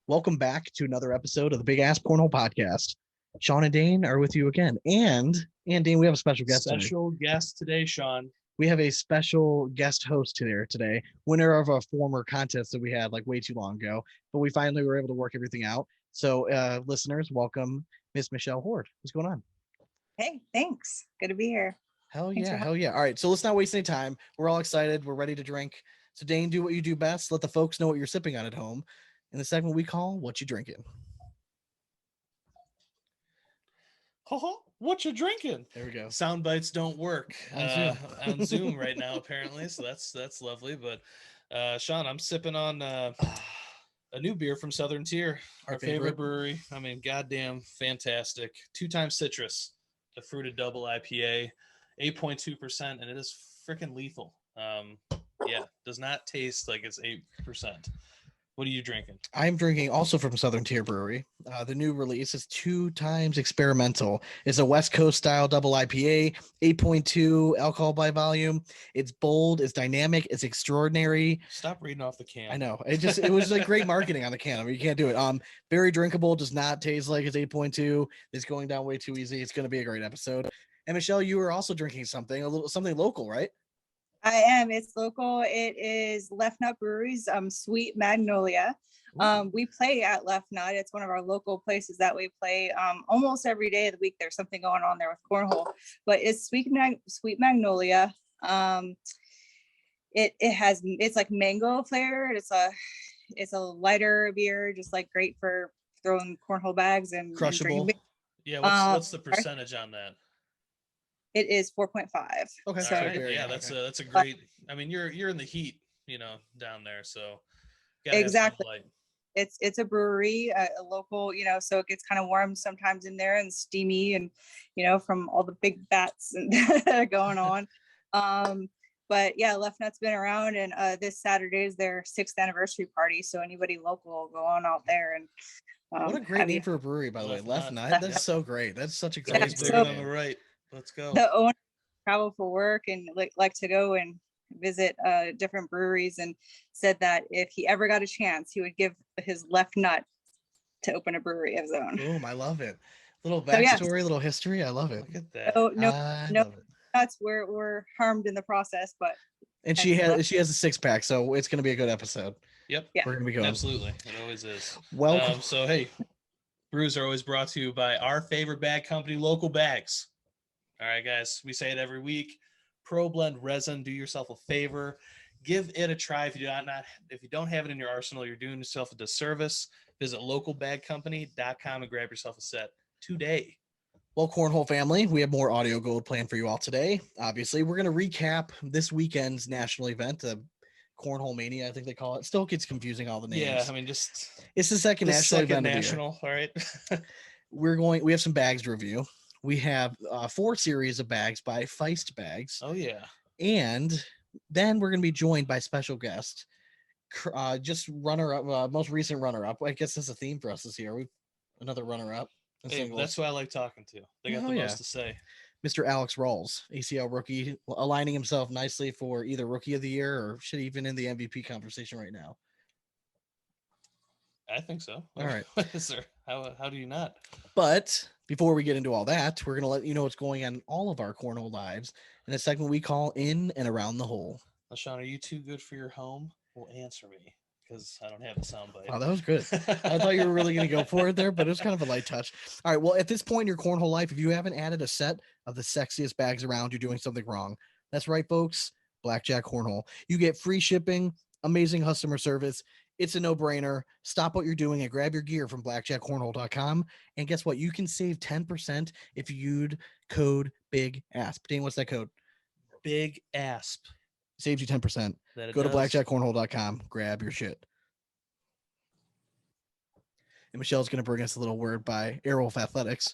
Welcome back to another episode of the BigAsp Cornhole Podcast. Sean and Dane are with you again. And Dane, we have a special guest today. Special guest today, Sean. We have a special guest host today, winner of a former contest that we had like way too long ago, but we finally were able to work everything out. So listeners, welcome Miss Michelle Hord. What's going on? Hey, thanks. Good to be here. Hell yeah. All right, so let's not waste any time. We're all excited. We're ready to drink. So Dane, do what you do best. Let the folks know what you're sipping on at home. In the segment we call What You Drinking. What you drinking? There we go. Sound bites don't work on Zoom right now, apparently. So that's lovely. But Sean, I'm sipping on a new beer from Southern Tier, our favorite brewery. I mean, goddamn fantastic. 2x citrus, the fruited double IPA, 8.2%, and it is freaking lethal. Does not taste like it's 8%. What are you drinking? I'm drinking also from Southern Tier Brewery. The new release is 2x experimental. It's a West Coast style double IPA, 8.2 alcohol by volume. It's bold, it's dynamic, it's extraordinary. Stop reading off the can. I know. It was like great marketing on the can. I mean, you can't do it. Very drinkable, does not taste like it's 8.2. It's going down way too easy. It's going to be a great episode. And Michelle, you were also drinking something local, right? I am. It's local. It is Left Nut Brewery's Sweet Magnolia. We play at Left Nut. It's one of our local places that we play almost every day of the week. There's something going on there with cornhole, but it's Sweet Magnolia. It's like mango flavored. It's a lighter beer, just like great for throwing cornhole bags and crushable. Yeah, what's the percentage on that? It is 4.5. Okay. So, right. That's a great. I mean, you're in the heat, down there. So exactly. It's a brewery, a local, so it gets kind of warm sometimes in there and steamy, and from all the big bats that are going on. But yeah, Left Nut's been around, and this Saturday is their 6th anniversary party. So anybody local will go on out there and. What a great name for a brewery, by the way, Left Nut. That's so great. That's such a great name. Bigger on the right. Let's go. The owner travel for work and like to go and visit different breweries, and said that if he ever got a chance, he would give his left nut to open a brewery of his own. Boom, I love it. Little backstory, little history. I love it. Look at that. Oh no, nuts were harmed in the process, but and she has a 6-pack, so it's going to be a good episode. Yep. Yeah. We're going to be going. Absolutely. It always is. Welcome. So hey, brews are always brought to you by our favorite bag company, Local Bags. All right, guys, we say it every week. Pro Blend resin. Do yourself a favor. Give it a try. If you don't have it in your arsenal, you're doing yourself a disservice. Visit localbagcompany.com and grab yourself a set today. Well, Cornhole family, we have more audio gold planned for you all today. Obviously, we're going to recap this weekend's national event, the Cornhole Mania, I think they call it. Still gets confusing, all the names. Yeah, I mean, it's the second national event. National, all right. We have some bags to review. We have 4 series of bags by Feist Bags. Oh, yeah. And then we're going to be joined by special guest, just runner-up, most recent runner-up. I guess that's a theme for us this year. Another runner-up. Hey, that's who I like talking to. They got the most to say. Mr. Alex Rawls, ACL rookie, aligning himself nicely for either Rookie of the Year or should even in the MVP conversation right now. I think so. All right. Sir, how do you not? But before we get into all that, we're going to let you know what's going on in all of our cornhole lives in a segment we call In and Around the Hole. Now, Sean, are you too good for your home? Well, answer me, because I don't have a soundbite. Oh, that was good. I thought you were really going to go for it there, but it was kind of a light touch. All right, well, at this point in your cornhole life, if you haven't added a set of the sexiest bags around, you're doing something wrong. That's right, folks. Blackjack Cornhole. You get free shipping, amazing customer service. It's a no-brainer. Stop what you're doing and grab your gear from blackjackcornhole.com. And guess what? You can save 10% if you use code BigAsp. Dane, what's that code? BigAsp. Saves you 10%. Go to blackjackcornhole.com. Grab your shit. And Michelle's going to bring us a little word by Airwolf Athletics.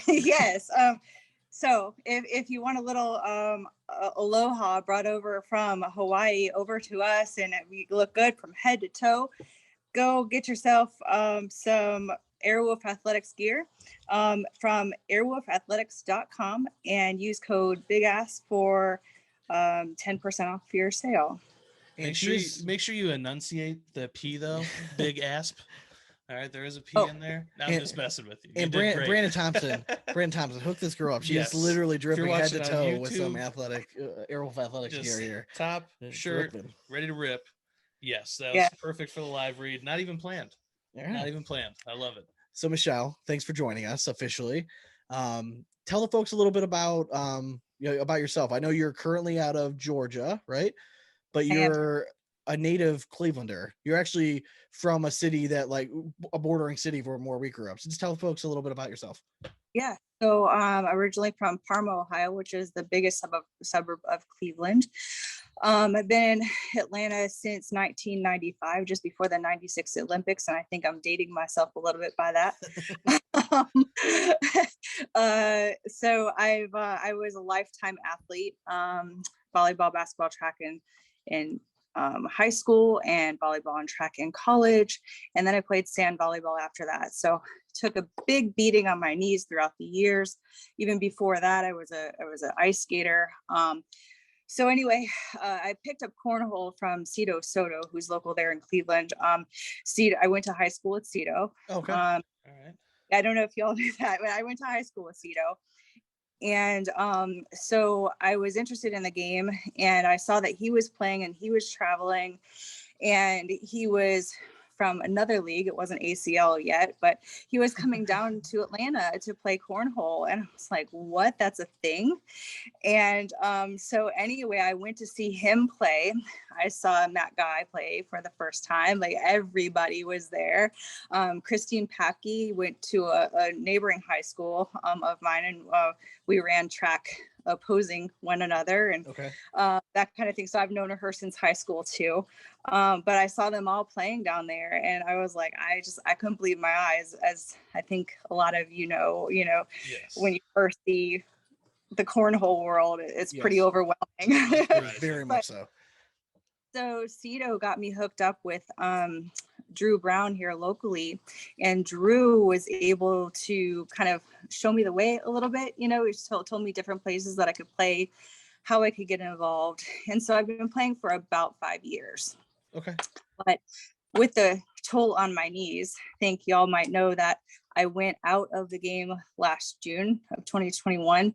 Yes. So if you want a little aloha brought over from Hawaii over to us and we look good from head to toe, go get yourself some Airwolf Athletics gear from airwolfathletics.com and use code BigAsp for 10% off your sale. And make sure you enunciate the P though. BigAsp. All right, there is a P in there. I'm just messing with you. And Brandon Thompson, hook this girl up. She is literally dripping head to toe with some athletic, Aerolf athletics gear here. Top shirt, ready to rip. Yes, that was perfect for the live read. Not even planned. Right. Not even planned. I love it. So Michelle, thanks for joining us officially. Tell the folks a little bit about about yourself. I know you're currently out of Georgia, right? But you're a native Clevelander. You're actually from a city that like a bordering city where we grew up. So just tell folks a little bit about yourself. Yeah. So originally from Parma, Ohio, which is the biggest suburb of Cleveland. I've been in Atlanta since 1995, just before the 96 Olympics. And I think I'm dating myself a little bit by that. So I was a lifetime athlete, volleyball, basketball, track in high school, and volleyball and track in college. And then I played sand volleyball after that. So took a big beating on my knees throughout the years. Even before that, I was an ice skater. So anyway, I picked up cornhole from Cito Soto, who's local there in Cleveland. I went to high school at Cito. Okay. All right. I don't know if y'all knew that, but I went to high school at Cito. And so I was interested in the game, and I saw that he was playing and he was traveling, and he was from another league. It wasn't ACL yet, but he was coming down to Atlanta to play cornhole. And I was like, what? That's a thing? And so anyway, I went to see him play. I saw Matt Guy play for the first time. Like, everybody was there. Christine Packey went to a neighboring high school of mine, and we ran track opposing one another, and that kind of thing. So I've known her since high school too. But I saw them all playing down there, and I was like, I couldn't believe my eyes, as I think a lot of when you first see the cornhole world, it's pretty overwhelming. Very much so. So Cito got me hooked up with Drew Brown here locally, and Drew was able to kind of show me the way a little bit. He told me different places that I could play, how I could get involved. And so I've been playing for about 5 years. Okay. But with the toll on my knees, I think y'all might know that I went out of the game last June of 2021,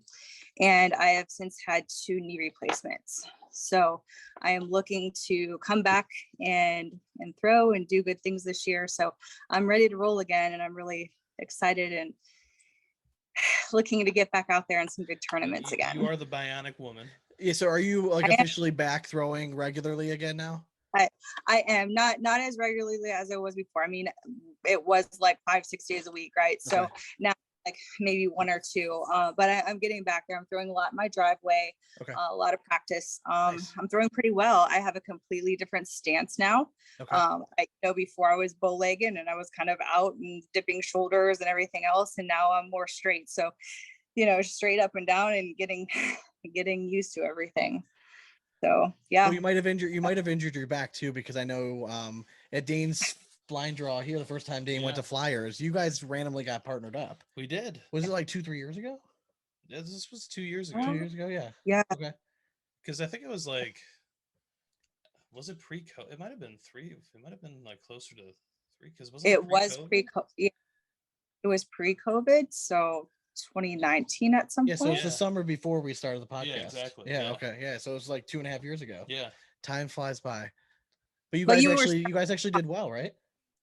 and I have since had 2 knee replacements. So I am looking to come back and throw and do good things this year. So I'm ready to roll again, and I'm really excited and looking to get back out there in some big tournaments again. You are the bionic woman. Yeah. So are you officially back throwing regularly again now? I am not as regularly as I was before. I mean, it was like 5-6 days a week, right? So now like maybe 1 or 2, but I'm getting back there. I'm throwing a lot in my driveway, a lot of practice. Nice. I'm throwing pretty well. I have a completely different stance now. Before I was bow-legged and I was kind of out and dipping shoulders and everything else, and now I'm more straight. So, straight up and down and getting used to everything. So yeah. Well, you might have injured your back too, because I know at Dane's blind draw here, the first time Dane went to Flyers, you guys randomly got partnered up. We did. Was it like 2-3 years ago? Yeah, this was 2 years ago. 2 years ago, yeah. Yeah. Okay. Because I think it was like, was it pre-COVID? It might have been 3. It might have been like closer to 3, because it was pre-COVID. Yeah. It was pre-COVID, so 2019 at some point. So it's the summer before we started the podcast. Yeah, exactly. Yeah. Okay. Yeah. So it's like 2.5 years ago. Yeah. Time flies by. But you guys actually did well, right?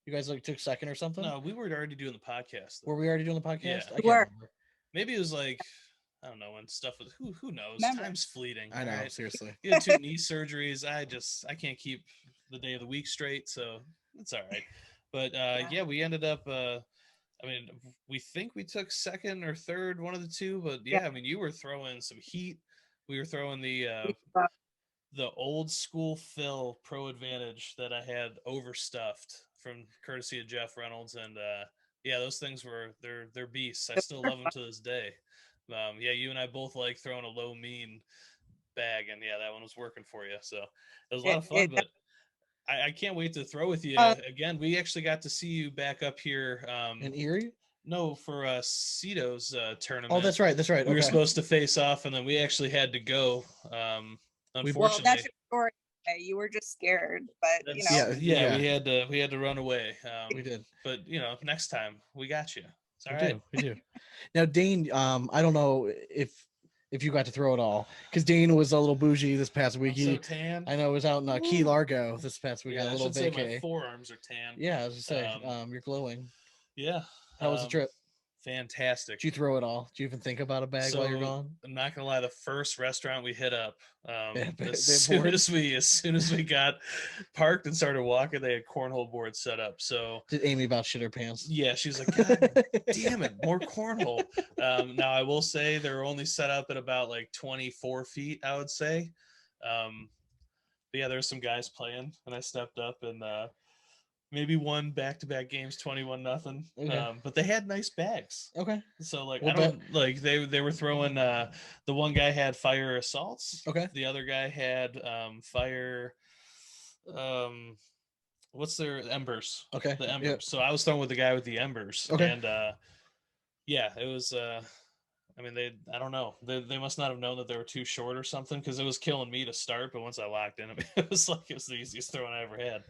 You guys took second or something? No, we were already doing the podcast. Were we already doing the podcast? Yeah. I can't remember. Maybe it was like, I don't know, when stuff was, who knows? Time's fleeting. I know, right? seriously. You had 2 knee surgeries. I can't keep the day of the week straight, so it's all right. But we ended up we think we took second or third, one of the 2, but you were throwing some heat. We were throwing the old school Phil Pro Advantage that I had overstuffed from courtesy of Jeff Reynolds, and those things they're beasts. I still love them to this day. You and I both like throwing a low mean bag, and that one was working for you. So it was a lot of fun, but I can't wait to throw with you again. We actually got to see you back up here in Erie. No, for Cito's tournament. Oh, that's right. We were supposed to face off, and then we actually had to go. Unfortunately, well, that's your story. You were just scared, but you know. Yeah, we had to run away. We did. But next time we got you. It's all We right. do. We do. Now, Dane, I don't know if you got to throw it all, because Dane was a little bougie this past week. I'm so tan. I know, it was out in Key Largo this past week. Yeah, A little I should say vacay. my forearms are tan. Yeah, I was just saying, you're glowing. Yeah. How was the trip? Fantastic. Did you throw it all? Did you even think about a bag while you're gone? I'm not gonna lie, the first restaurant we hit up, as board? soon as we got parked and started walking, they had cornhole boards set up. So Did Amy about shit her pants? Yeah, she's like, God damn it, more cornhole. Now I will say they're only set up at about like 24 feet, I would say. But yeah, there's some guys playing, and I stepped up and maybe won back-to-back games 21-0. Okay. But they had nice bags. Okay. So like Well, I don't like they were throwing the one guy had fire assaults. Okay. The other guy had fire what's their embers. Okay. The embers. Yep. So I was throwing with the guy with the embers. Okay. And yeah, it was I mean, I don't know. They must not have known that they were too short or something, because it was killing me to start. But once I locked in, it was the easiest throwing I ever had.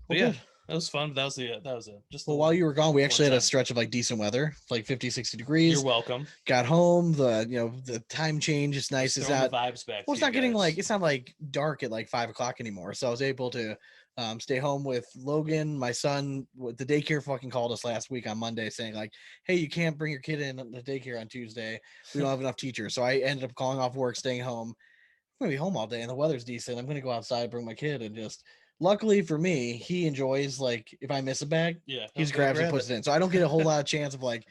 But yeah, that was fun. That was it. Just while you were gone, we actually had a stretch of like decent weather, like 50, 60 degrees. You're welcome. Got home. The time change is nice. It's not vibes back. Well, it's not getting it's not like dark at like 5 o'clock anymore. So I was able to stay home with Logan, my son. The daycare fucking called us last week on Monday saying like, hey, you can't bring your kid in the daycare on Tuesday. We don't have enough teachers. So I ended up calling off work, staying home. I'm gonna be home all day and the weather's decent. I'm gonna go outside, bring my kid, and just luckily for me, he enjoys like if I miss a bag, he just grabs and puts it in. So I don't get a whole lot of chance of like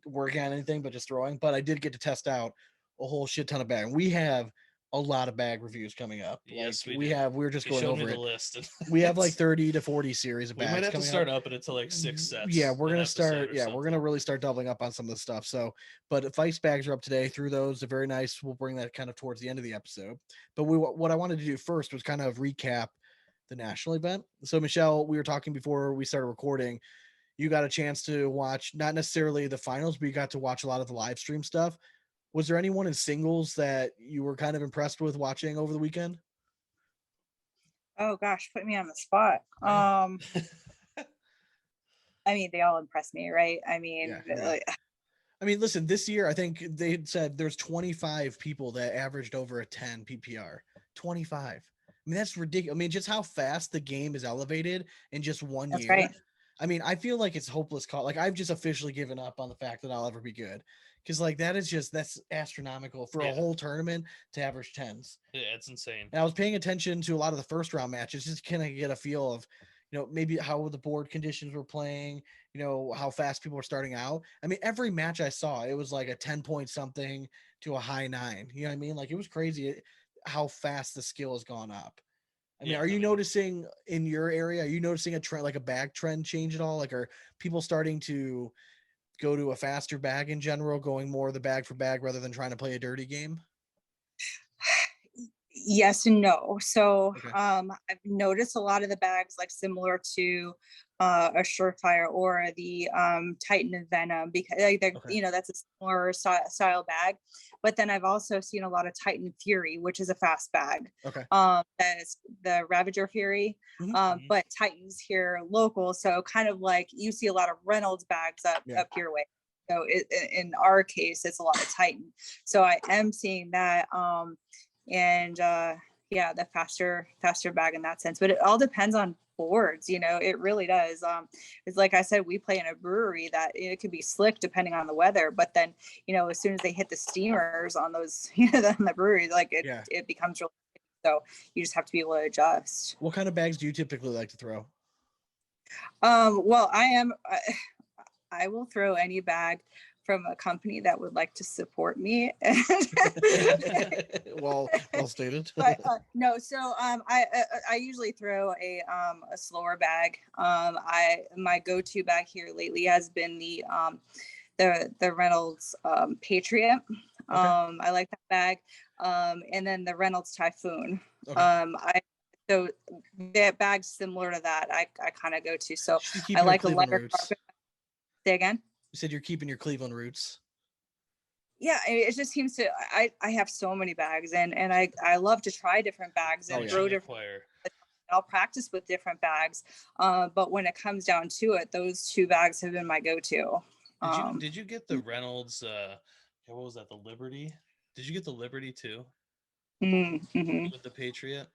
working on anything but just throwing. But I did get to test out a whole shit ton of bag. We have a lot of bag reviews coming up. Yes, like, we're just going over it. List. We have like 30 to 40 series of bags. We might have to start up it into like 6 sets. Yeah, we're gonna start. Yeah, we're gonna really start doubling up on some of the stuff. So, but Feist bags are up today. Through those, they're very nice. We'll bring that kind of towards the end of the episode. But what I wanted to do first was kind of recap the national event. So, Michelle, we were talking before we started recording. You got a chance to watch not necessarily the finals, but you got to watch a lot of the live stream stuff. Was there anyone in singles that you were kind of impressed with watching over the weekend? Oh gosh, put me on the spot. I mean, they all impressed me, right? I mean, listen, this year I think they said there's 25 people that averaged over a 10 PPR. 25. I mean, that's ridiculous. I mean, just how fast the game is elevated in just one year. Right. I mean, I feel like it's hopeless call. Like I've just officially given up on the fact that I'll ever be good. Because like that's astronomical for a whole tournament to average 10s. Yeah, it's insane. And I was paying attention to a lot of the first round matches, just kind of get a feel of, maybe how the board conditions were playing, how fast people were starting out. I mean, every match I saw, it was like a 10 point something to a high 9. You know what I mean? Like it was crazy how fast the skill has gone up. I mean, are you noticing in your area, are you noticing a trend, like a bag trend change at all? Like, are people starting to go to a faster bag in general, going more the bag for bag rather than trying to play a dirty game? Yes and no. So I've noticed a lot of the bags like similar to a Surefire or the Titan and Venom, because that's a similar style bag. But then I've also seen a lot of Titan Fury, which is a fast bag. That's the Ravager Fury. But Titan's here local, so kind of like you see a lot of Reynolds bags up your way. So in our case, it's a lot of Titan. So I am seeing that. The faster bag in that sense, but it all depends on boards. It really does. It's like I said, we play in a brewery that it could be slick depending on the weather, but then as soon as they hit the steamers on those in the brewery, like it becomes really, so you just have to be able to adjust. What kind of bags do you typically like to throw? Well, I will throw any bag from a company that would like to support me. well stated. But no, so I usually throw a slower bag. My go-to bag here lately has been the Reynolds Patriot. I like that bag. And then the Reynolds Typhoon. So that bag's similar to that. I kind of go to. So I like a lighter carpet. Say again. You said you're keeping your Cleveland roots. yeah, it just seems to, I have so many bags, and I love to try different bags and throw different, I'll practice with different bags. But when it comes down to it, those 2 bags have been my go-to. Did you get the Reynolds, what was that, the Liberty? Did you get the Liberty too? Mm-hmm. With the Patriot?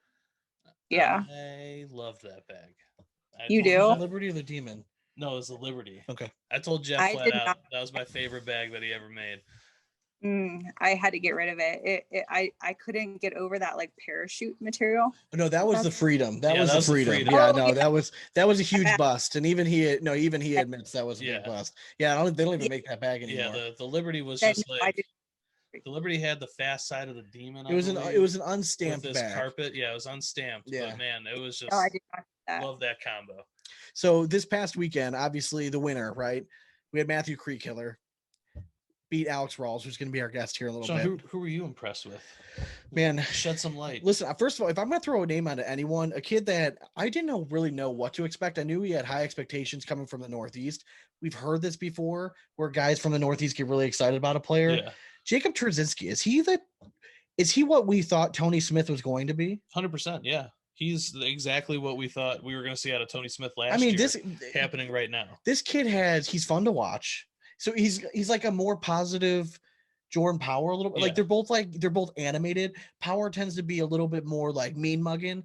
Yeah. I love that bag. You do? The Liberty or the Demon? No, it was the Liberty. Okay. I told Jeff flat out that was my favorite bag that he ever made. I had to get rid of it. I couldn't get over that like parachute material. No, that was the Freedom. That was the Freedom. Yeah, no, that was a huge bust. And even he admits that was a big bust. Yeah, they don't even make that bag anymore. Yeah, the Liberty was just like the Liberty had the fast side of the Demon. It was an unstamped with this bag. carpet. Yeah, it was unstamped. Yeah. But man, it was just I did not that. Love that combo. So this past weekend, obviously the winner, right? We had Matthew Creekkiller beat Alex Rawls, who's going to be our guest here in a little bit. Who were you impressed with? Man, shed some light. Listen, first of all, if I'm going to throw a name onto anyone, a kid that I didn't really know what to expect. I knew he had high expectations coming from the Northeast. We've heard this before, where guys from the Northeast get really excited about a player. Yeah. Jacob Trzynski, is he what we thought Tony Smith was going to be? 100%, yeah. He's exactly what we thought we were going to see out of Tony Smith last year. This happening right now. This kid he's fun to watch. So he's like a more positive Jordan Power a little bit. Yeah. They're both animated. Power tends to be a little bit more like mean mugging.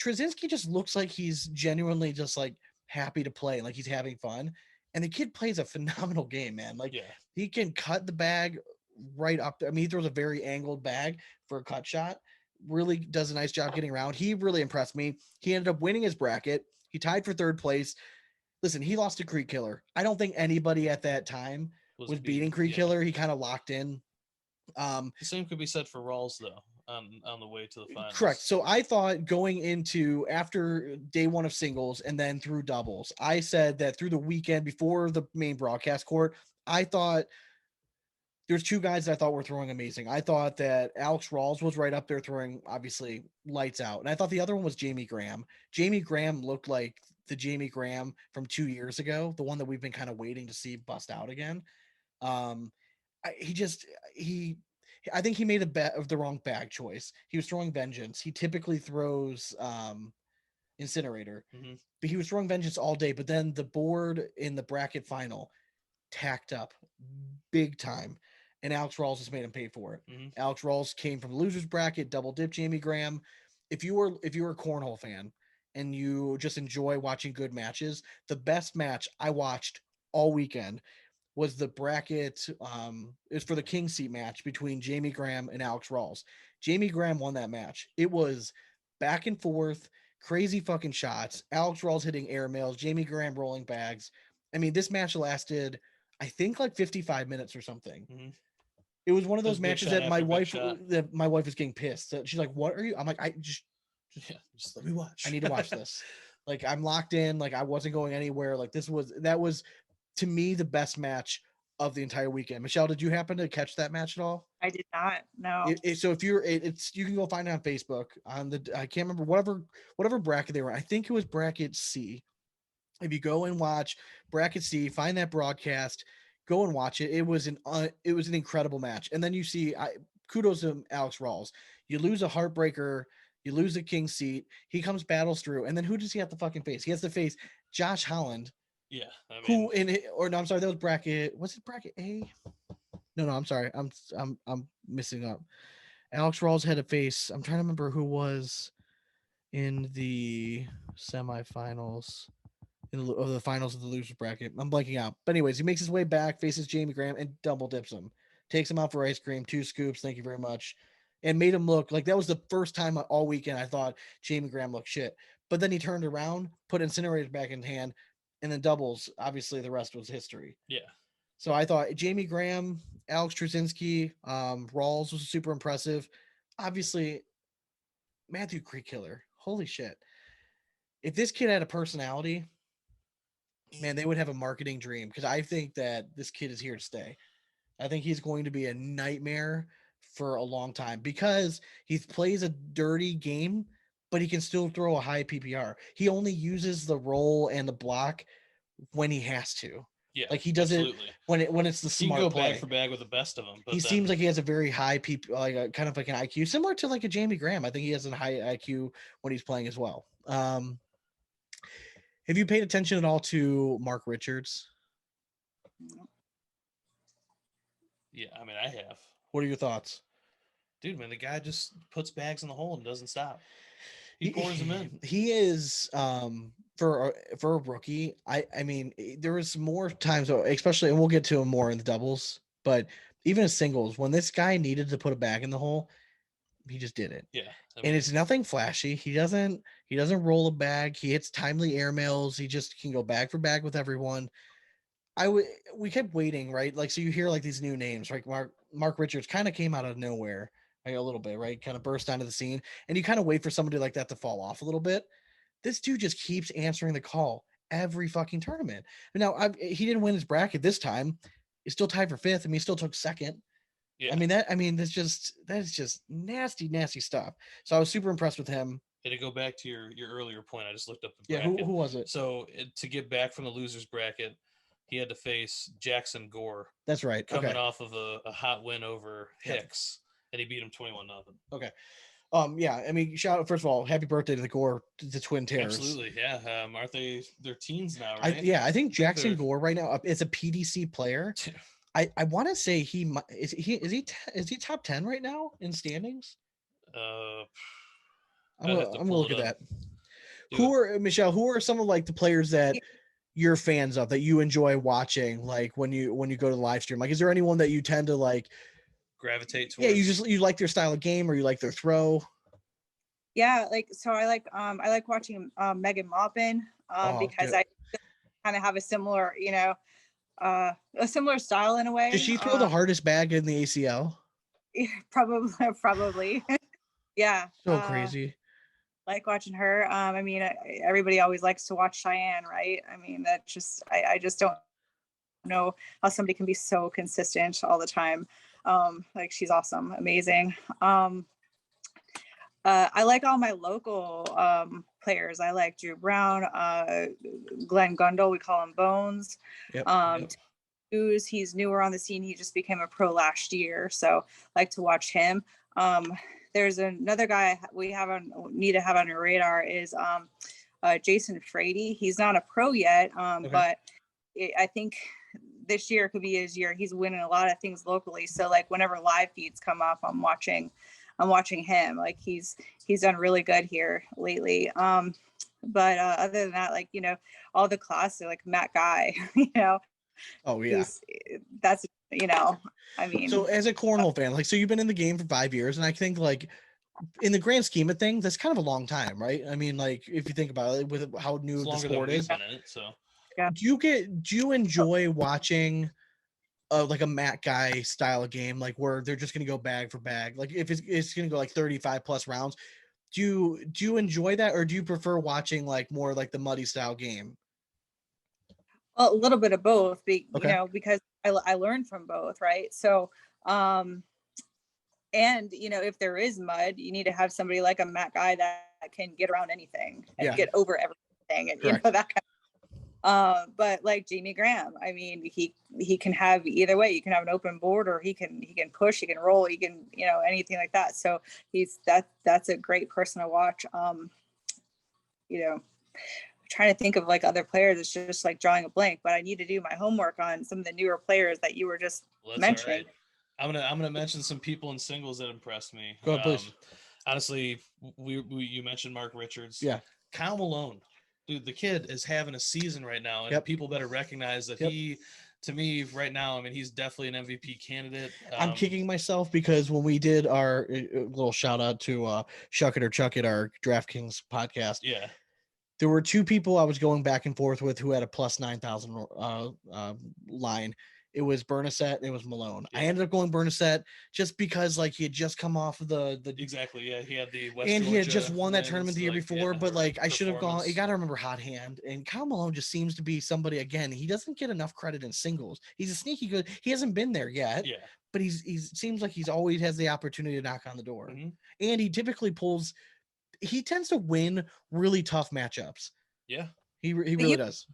Trzynski just looks like he's genuinely just like happy to play, like he's having fun. And the kid plays a phenomenal game, man. Like he can cut the bag right up there. I mean, he throws a very angled bag for a cut shot. Really does a nice job getting around. He really impressed me. He ended up winning his bracket. He tied for 3rd place. Listen, he lost to Creekkiller. I don't think anybody at that time was beating Creekkiller. He kind of locked in. The same could be said for Rawls, though, on the way to the finals. Correct. So I thought going into after day 1 of singles and then through doubles, I said that through the weekend before the main broadcast court, I thought there's 2 guys that I thought were throwing amazing. I thought that Alex Rawls was right up there throwing obviously lights out. And I thought the other one was Jamie Graham. Jamie Graham looked like the Jamie Graham from 2 years ago, the one that we've been kind of waiting to see bust out again. I think he made the wrong bag choice. He was throwing Vengeance. He typically throws Incinerator, but he was throwing Vengeance all day. But then the board in the bracket final tacked up big time, and Alex Rawls just made him pay for it. Alex Rawls came from the losers bracket, double dip Jamie Graham. If you were a cornhole fan and you just enjoy watching good matches, the best match I watched all weekend was the bracket. It's for the king seat match between Jamie Graham and Alex Rawls. Jamie Graham won that match. It was back and forth, crazy fucking shots. Alex Rawls hitting airmails, Jamie Graham rolling bags. I mean, this match lasted, I think, like 55 minutes or something. It was one of those matches that my wife was getting pissed. She's like, "What are you?" I'm like, just let me watch. I need to watch this. Like, I'm locked in. Like, I wasn't going anywhere. Like, that was to me the best match of the entire weekend. Michelle, did you happen to catch that match at all? I did not. No. So if you can go find it on Facebook on I can't remember whatever bracket they were. I think it was bracket C. If you go and watch bracket C, find that broadcast, go and watch it. It was an incredible match. And then you see, kudos to Alex Rawls. You lose a heartbreaker, you lose a king seat. He comes battles through, and then who does he have to fucking face? He has to face Josh Holland. Yeah, I'm sorry, that was bracket. Was it bracket A? No, I'm sorry. I'm missing up. Alex Rawls had to face. I'm trying to remember who was in the semifinals. The finals of the losers bracket. I'm blanking out. But anyways, he makes his way back, faces Jamie Graham, and double dips him. Takes him out for ice cream, 2 scoops. Thank you very much. And made him look like that was the first time all weekend I thought Jamie Graham looked shit. But then he turned around, put Incinerator back in hand, and then doubles. Obviously, the rest was history. Yeah. So I thought Jamie Graham, Alex Trzynski, Rawls was super impressive. Obviously, Matthew Creekkiller. Holy shit. If this kid had a personality, man, they would have a marketing dream, because I think that this kid is here to stay. I think he's going to be a nightmare for a long time, because he plays a dirty game, but he can still throw a high PPR. He only uses the roll and the block when he has to. Yeah, like he does absolutely. it when it's the He can smart go play. bag for bag with the best of them. But He seems like he has a very high like a kind of like an IQ, similar to like a Jamie Graham. I think he has a high IQ when he's playing as well. Have you paid attention at all to Mark Richards? Yeah, I mean, I have. What are your thoughts? Dude, man, the guy just puts bags in the hole and doesn't stop. He pours them in. He is for a rookie. I mean, there was more times, especially, and we'll get to him more in the doubles, but even in singles, when this guy needed to put a bag in the hole, he just did it. Yeah, I and mean, it's nothing flashy. He doesn't roll a bag. He hits timely air mails. He just can go bag for bag with everyone. We kept waiting, right? Like, so you hear like these new names, right? Mark Richards kind of came out of nowhere, like a little bit, right? Kind of burst onto the scene, and you kind of wait for somebody like that to fall off a little bit. This dude just keeps answering the call every fucking tournament. Now, he didn't win his bracket this time. He's still tied for fifth. I mean, he still took second. yeah. I mean, that's just nasty, nasty stuff. So I was super impressed with him. And to go back to your earlier point, I just looked up the Yeah, bracket. who was it? So to get back from the losers bracket, he had to face Jackson Gore. That's right. Coming Okay. off of a hot win over Yep. Hicks, and he beat him 21-0. Okay. Yeah. I mean, shout out, first of all, happy birthday to the Gore, the twin terrors. Absolutely, yeah. Aren't they're teens now, right? I think Jackson Gore right now is a PDC player. I want to say is he top 10 right now in standings? I'm gonna look at that. Who are some of like the players that you're fans of that you enjoy watching, like when you go to the live stream? Like, is there anyone that you tend to like gravitate towards? Yeah, you like their style of game, or you like their throw? Yeah, like, so I like watching Megan Maupin because I kind of have a similar, a similar style in a way. Does she throw the hardest bag in the ACL? Probably. Yeah. So crazy. Like watching her. I mean, everybody always likes to watch Cheyenne, right? I mean, that just, I just don't know how somebody can be so consistent all the time. Like, she's awesome, amazing. I like all my local players. I like Drew Brown, Glenn Gundle, we call him Bones. Yep. He's newer on the scene. He just became a pro last year, so I like to watch him. There's another guy we need to have on your radar is Jason Frady. He's not a pro yet, but I think this year could be his year. He's winning a lot of things locally. So like whenever live feeds come up, I'm watching him. Like he's done really good here lately. But other than that, like, all the classic, like Matt Guy, Oh yeah. That's, I mean. So as a cornhole fan, like, so you've been in the game for 5 years, and I think like in the grand scheme of things, that's kind of a long time, right? I mean, like if you think about it, with how new the sport is. Been in it, so. Yeah. Do you enjoy watching like a Matt Guy style of game, like where they're just going to go bag for bag? Like if it's going to go like 35 plus rounds, do you enjoy that, or do you prefer watching like more like the muddy style game? Well, a little bit of both, because I learned from both, right? So, and if there is mud, you need to have somebody like a Matt Guy that can get around anything and get over everything, and Correct. that kind of. But like Jamie Graham, I mean, he can have either way. You can have an open board, or he can push, he can roll, he can, anything like that. So that's a great person to watch. Trying to think of like other players, it's just like drawing a blank, but I need to do my homework on some of the newer players that you were just mentioning. Right. I'm gonna mention some people in singles that impressed me. Go ahead, please. Honestly, you mentioned Mark Richards. Yeah. Kyle Malone, dude, the kid is having a season right now, and people better recognize that he, to me right now, I mean, he's definitely an MVP candidate. I'm kicking myself because when we did our little shout out to Shuck It or Chuck It, our DraftKings podcast. Yeah. There were two people I was going back and forth with who had a plus 9,000 line. It was Bernasette and it was Malone. Yeah. I ended up going Bernasette just because like he had just come off of the exactly, yeah, he had the West and Georgia he had just won that tournament the year before. But like I should have gone. You got to remember hot hand, and Kyle Malone just seems to be somebody, again, he doesn't get enough credit in singles. He's a sneaky good. He hasn't been there yet. Yeah, but he's seems like he's always has the opportunity to knock on the door, and he typically pulls. He tends to win really tough matchups. Yeah, he really does.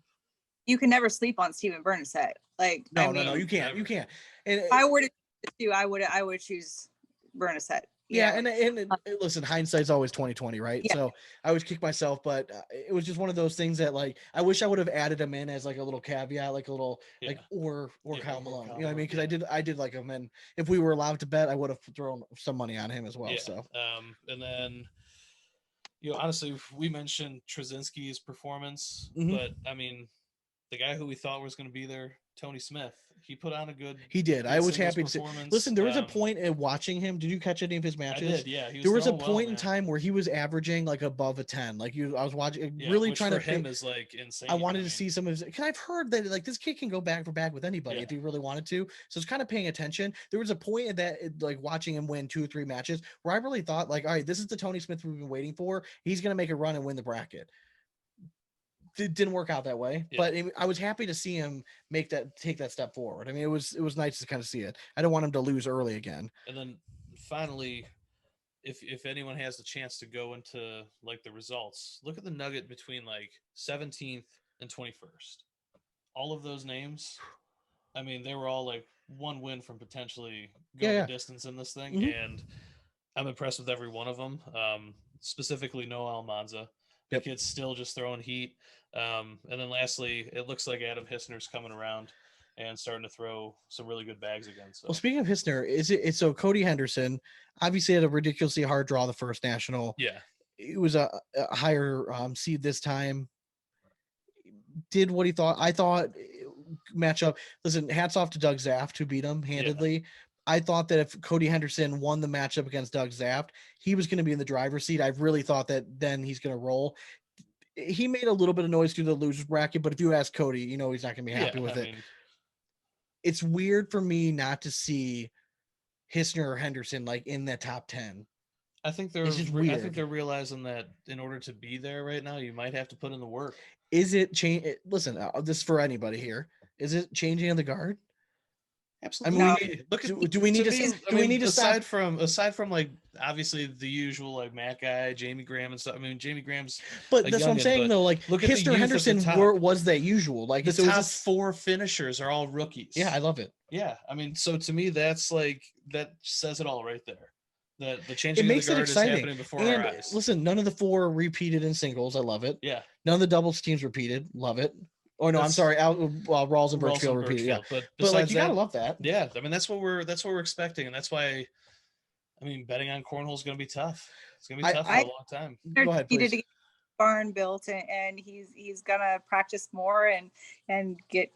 you can never sleep on Steven Bernasek. Like, No, you can't. never. You can't. And if I were to do, I would choose Bernasek. yeah, and listen, hindsight's always 20/20, right? Yeah. So I always kick myself, but it was just one of those things that, like, I wish I would have added him in as like a little caveat, like a little like or Kyle Malone. You know what I mean? Because I did like him, and if we were allowed to bet, I would have thrown some money on him as well. Yeah. So And then, honestly, we mentioned Trzynski's performance, Mhm. but I mean, the guy who we thought was going to be there, Tony Smith, he put on a good. he did. I was happy to see. performance. Listen, there was a point in watching him. Did you catch any of his I matches? did, yeah. There was a throwing well, point in man. time where he was averaging like above a 10. Like I was watching, Yeah, really which trying for to him is like insane. I wanted to see some of his, because I've heard that like this kid can go back for back with anybody if he really wanted to. So it's kind of paying attention. There was a point in that, like watching him win 2 or 3 matches, where I really thought like, all right, this is the Tony Smith we've been waiting for. He's going to make a run and win the bracket. It didn't work out that way, but I was happy to see him take that step forward. I mean, it was nice to kind of see it. I don't want him to lose early again. And then finally, if anyone has the chance to go into like the results, look at the nugget between like 17th and 21st. All of those names, I mean, they were all like one win from potentially going the distance in this thing, and I'm impressed with every one of them. Specifically, Noah Almanza. The kid's still just throwing heat. And then lastly, it looks like Adam Hissner's coming around and starting to throw some really good bags again. So. Well, speaking of Hissner, it's so Cody Henderson obviously had a ridiculously hard draw the first national. Yeah. It was a higher seed this time. Did what he thought. I thought matchup. Listen, hats off to Doug Zaft who beat him handedly. Yeah. I thought that if Cody Henderson won the matchup against Doug Zaft, he was going to be in the driver's seat. I really thought that then he's going to roll. He made a little bit of noise through the losers bracket, but if you ask Cody, he's not going to be happy with it. It's weird for me not to see Hissner or Henderson like in the top 10. I think they're realizing that in order to be there right now, you might have to put in the work. Is it change? Listen, this is for anybody here. Is it changing of the guard? Absolutely. I mean, do we need to aside from like obviously the usual like Matt guy, Jamie Graham and stuff. I mean, Jamie Graham's. But that's what I'm saying though. Like, look at Hissner Henderson was that usual. Like the top 4 finishers are all rookies. Yeah, I love it. Yeah, I mean, so to me, that's like that says it all right there. That the changing makes of the guard it exciting. is happening before our eyes. Listen, none of the 4 repeated in singles. I love it. Yeah. None of the doubles teams repeated. Love it. Oh no, I'm sorry. Rawls and Burchfield repeated. Yeah, but like you gotta love that. Yeah, I mean that's what we're expecting, and that's why. I mean, betting on cornhole is going to be tough. It's going to be tough for a long time. Go ahead, please. He did get barn built, and he's gonna practice more and get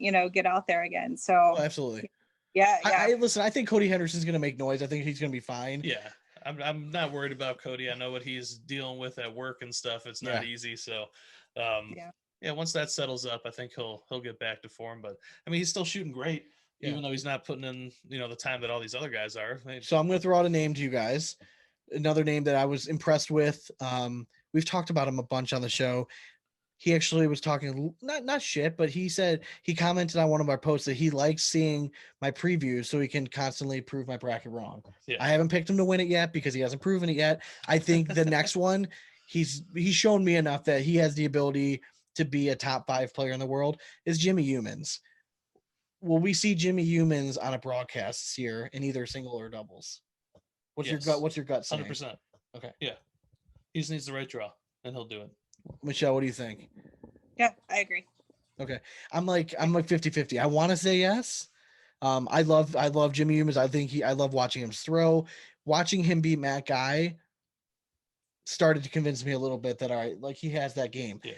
out there again. So absolutely. Yeah. Listen, I think Cody Henderson's going to make noise. I think he's going to be fine. Yeah. I'm not worried about Cody. I know what he's dealing with at work and stuff. It's not easy. So, once that settles up, I think he'll get back to form. But I mean, he's still shooting great, even though he's not putting in the time that all these other guys are. So I'm going to throw out a name to you guys. Another name that I was impressed with. We've talked about him a bunch on the show. He actually was talking not shit, but he said he commented on one of our posts that he likes seeing my previews so he can constantly prove my bracket wrong. Yeah. I haven't picked him to win it yet because he hasn't proven it yet. I think the next one, he's shown me enough that he has the ability to be a top 5 player in the world, is Jimmy Humans. Will we see Jimmy Humans on a broadcast this year in either single or doubles? What's your gut saying? 100%. Okay. Yeah. He just needs the right draw and he'll do it. Michelle, what do you think? Yeah, I agree. Okay. I'm like 50-50. I want to say yes. I love Jimmy Humans. I love watching him throw. Watching him beat Matt Guy started to convince me a little bit that he has that game. Yeah.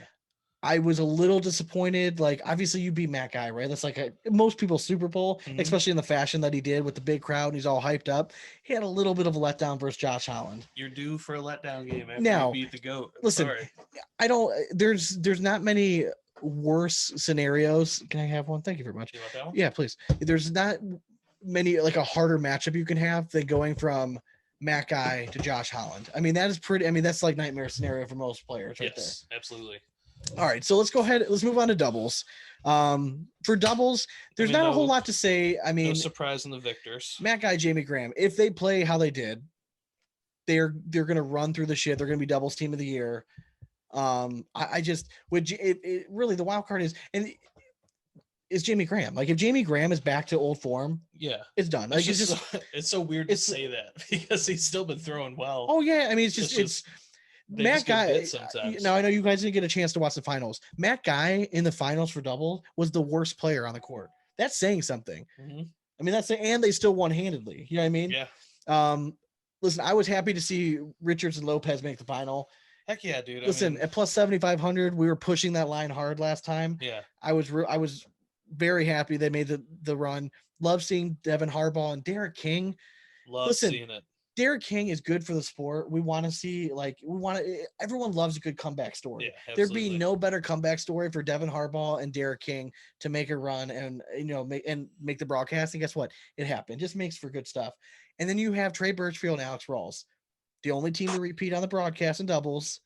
I was a little disappointed. Like, obviously you beat Matt Guy, right? That's like most people's Super Bowl, especially in the fashion that he did with the big crowd and he's all hyped up. He had a little bit of a letdown versus Josh Holland. You're due for a letdown game after now, you beat the GOAT. Listen, there's not many worse scenarios. Can I have one? Thank you very much. You want that one? Yeah, please. There's not many, like a harder matchup you can have than going from Matt Guy to Josh Holland. I mean, that's like nightmare scenario for most players right there. Yes, absolutely. All right, so let's go ahead. Let's move on to doubles. For doubles, there's not a whole lot to say. I mean, no surprise in the victors. Matt Guy, Jamie Graham. If they play how they did, they're going to run through the shit. They're going to be doubles team of the year. I just would really the wild card is, and is Jamie Graham. Like if Jamie Graham is back to old form, yeah, it's done. Like it's just it's so weird to say that because he's still been throwing well. Oh yeah, I mean it's Matt Guy. Now I know you guys didn't get a chance to watch the finals. Matt Guy in the finals for double was the worst player on the court. That's saying something. Mm-hmm. I mean and they still won handedly. You know what I mean? Yeah. Listen, I was happy to see Richards and Lopez make the final. Heck yeah, dude. Listen, at plus 7,500, we were pushing that line hard last time. Yeah. I was very happy they made the run. Love seeing Devin Harbaugh and Derek King. Seeing it. Derek King is good for the sport. We want to see everyone loves a good comeback story. Yeah, there'd be no better comeback story for Devin Harbaugh and Derek King to make a run and make the broadcast. And guess what? It happened. It just makes for good stuff. And then you have Trey Burchfield and Alex Rawls, the only team to repeat on the broadcast in doubles.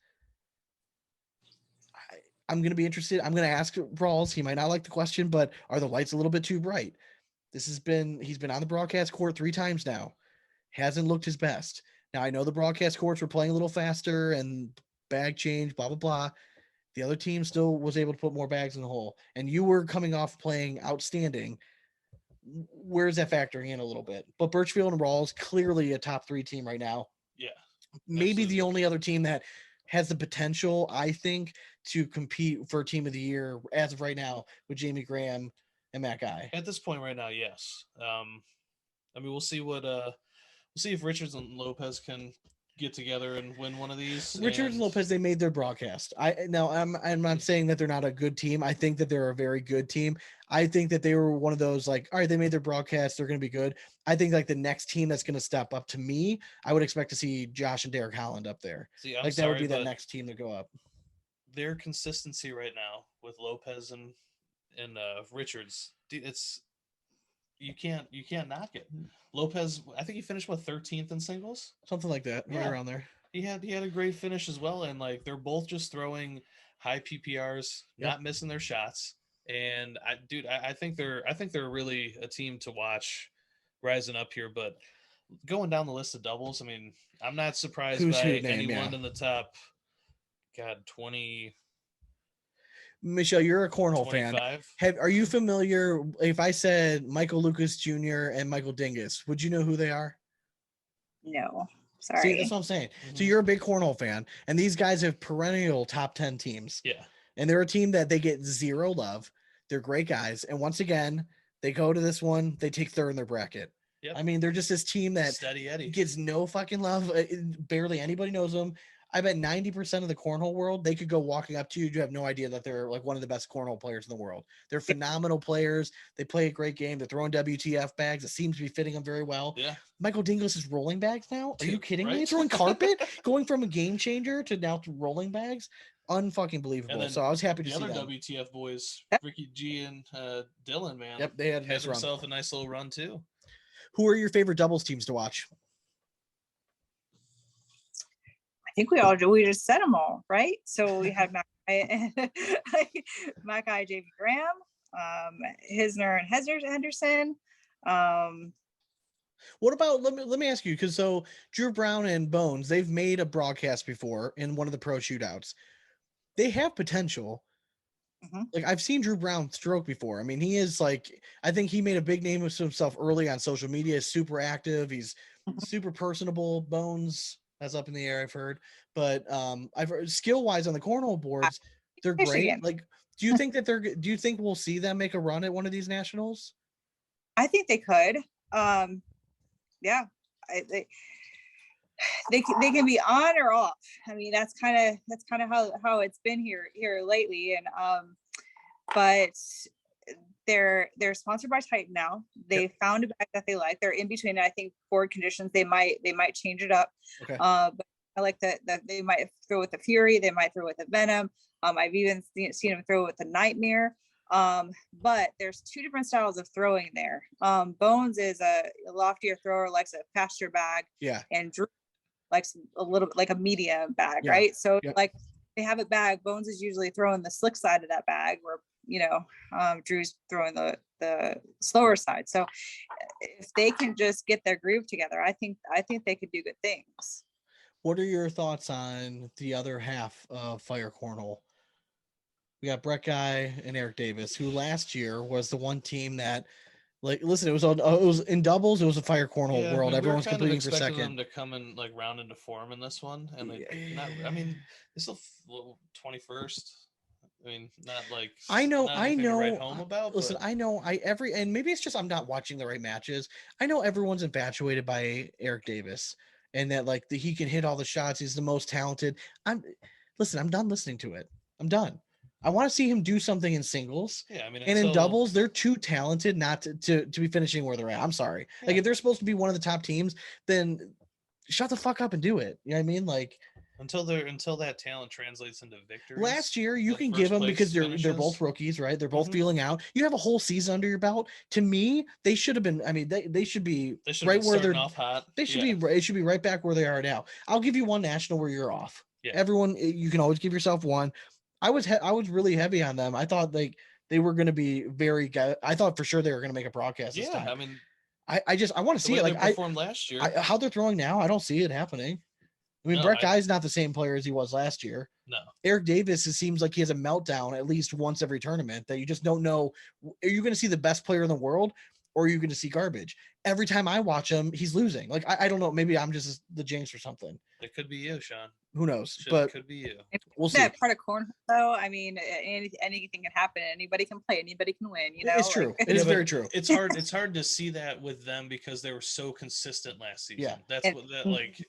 I'm going to be interested. I'm going to ask Rawls. He might not like the question, but are the lights a little bit too bright? He's been on the broadcast court 3 times now. Hasn't looked his best. Now, I know the broadcast courts were playing a little faster and bag change, blah, blah, blah. The other team still was able to put more bags in the hole. And you were coming off playing outstanding. Where's that factoring in a little bit? But Birchfield and Rawls, clearly a top 3 team right now. Yeah. Maybe absolutely. The only other team that has the potential, I think, to compete for team of the year as of right now with Jamie Graham and Matt Guy. At this point right now, yes. I mean, we'll see if Richards and Lopez can get together and win one of these. Richards and Lopez, they made their broadcast. I'm not saying that they're not a good team. I think that they're a very good team. I think that they were one of those all right, they made their broadcast, they're going to be good. I think the next team that's going to step up, to me, I would expect to see Josh and Derek Holland up there. That would be the next team to go up. Their consistency right now with Lopez and Richards, it's you can't knock it. Lopez, I think he finished 13th in singles, something like that, right around there. He had a great finish as well, and they're both just throwing high PPRs, not missing their shots. And I think they're really a team to watch rising up here. But going down the list of doubles, I mean, I'm not surprised by anyone in the top. 20. Michelle, you're a cornhole 25. Fan. Are you familiar? If I said Michael Lucas Jr. and Michael Dingus, would you know who they are? No, sorry. See, that's what I'm saying. Mm-hmm. So you're a big cornhole fan, and these guys have perennial top 10 teams. Yeah. And they're a team that they get zero love. They're great guys. And once again, they go to this one, they take 3rd in their bracket. Yep. I mean, they're just this team that Steady Eddie gets no fucking love. Barely anybody knows them. I bet 90% of the cornhole world, they could go walking up to you. You have no idea that they're one of the best cornhole players in the world. They're phenomenal players. They play a great game. They're throwing WTF bags. It seems to be fitting them very well. Yeah. Michael Dingus is rolling bags now. Are you kidding me? Throwing carpet, going from a game changer to now to rolling bags. Unfucking believable. So I was happy to see the other them. WTF boys, Ricky G and Dylan, man. Yep, they had himself a nice little run too. Who are your favorite doubles teams to watch? I think we just said them all, right? So we had Matt Guy, J.V. Graham, Hisner and Henderson. What about let me ask you, because so Drew Brown and Bones, they've made a broadcast before in one of the pro shootouts. They have potential. Mm-hmm. I've seen Drew Brown stroke before. I mean, he is I think he made a big name of himself early on social media. Super active. He's super personable. Bones, that's up in the air, I've heard. But I've heard skill-wise on the cornhole boards, they're great. Do you think that do you think we'll see them make a run at one of these nationals? I think they could. Yeah. They can be on or off. I mean, that's kind of how it's been here lately. And but they're sponsored by Titan now. They found a bag that they like. They're in between. I think Ford conditions they might change it up. Okay. But I like that they might throw with the Fury. They might throw with the Venom. I've even seen them throw with the Nightmare. But there's 2 different styles of throwing there. Bones is a loftier thrower, likes a faster bag. Yeah. And Drew likes a little bit like a medium bag, right? So they have a bag. Bones is usually throwing the slick side of that bag, where Drew's throwing the slower side. So if they can just get their groove together, I think they could do good things. What are your thoughts on the other half of Fire Cornhole? We got Brett Guy and Eric Davis, who last year was the one team that, like, listen, it was in doubles. It was a fire cornhole world. I mean, Everyone's we were kind competing of for expecting second. them to come in like round into form in this one, and they not. I mean, they still 21st. I mean, not like not anything to write home about. Listen, But I know and maybe it's just I'm not watching the right matches. I know everyone's infatuated by Eric Davis and that like he can hit all the shots. He's the most talented. I'm done listening to it. I'm done. I want to see him do something in singles. yeah, I mean, And in doubles, they're too talented not to be finishing where they're at. I'm sorry. Yeah. Like if they're supposed to be one of the top teams, then shut the fuck up and do it. You know what I mean? Like until that talent translates into victories. last year, you like can first give them place because they're finishes. both rookies, right? They're both Mhm. feeling out. You have a whole season under your belt. To me, they should have been. I mean, they should be They should right be where starting they're. off hot. They should Yeah. be. It should be right back where they are now. I'll give you one national where you're off. Yeah. Everyone, you can always give yourself one. I was really heavy on them. I thought like they were going to be very good. I thought for sure they were going to make a broadcast this Yeah, time. I mean, I want to the see way it. they Like performed last year. how they're throwing now. I don't see it happening. I mean, No, Brett Guy's not the same player as he was last year. No. Eric Davis, it seems like he has a meltdown at least once every tournament that you just don't know. Are you going to see the best player in the world or are you going to see garbage? Every time I watch him, he's losing. Like, I don't know. Maybe I'm just the jinx or something. It could be you, Sean. Who knows? But it could be you. We'll see. That part of cornhole, though, I mean, anything can happen. Anybody can play. Anybody can win. You know, it's true. Like, It is very true. It's hard. It's hard to see that with them because they were so consistent last season. Yeah. That's what that like.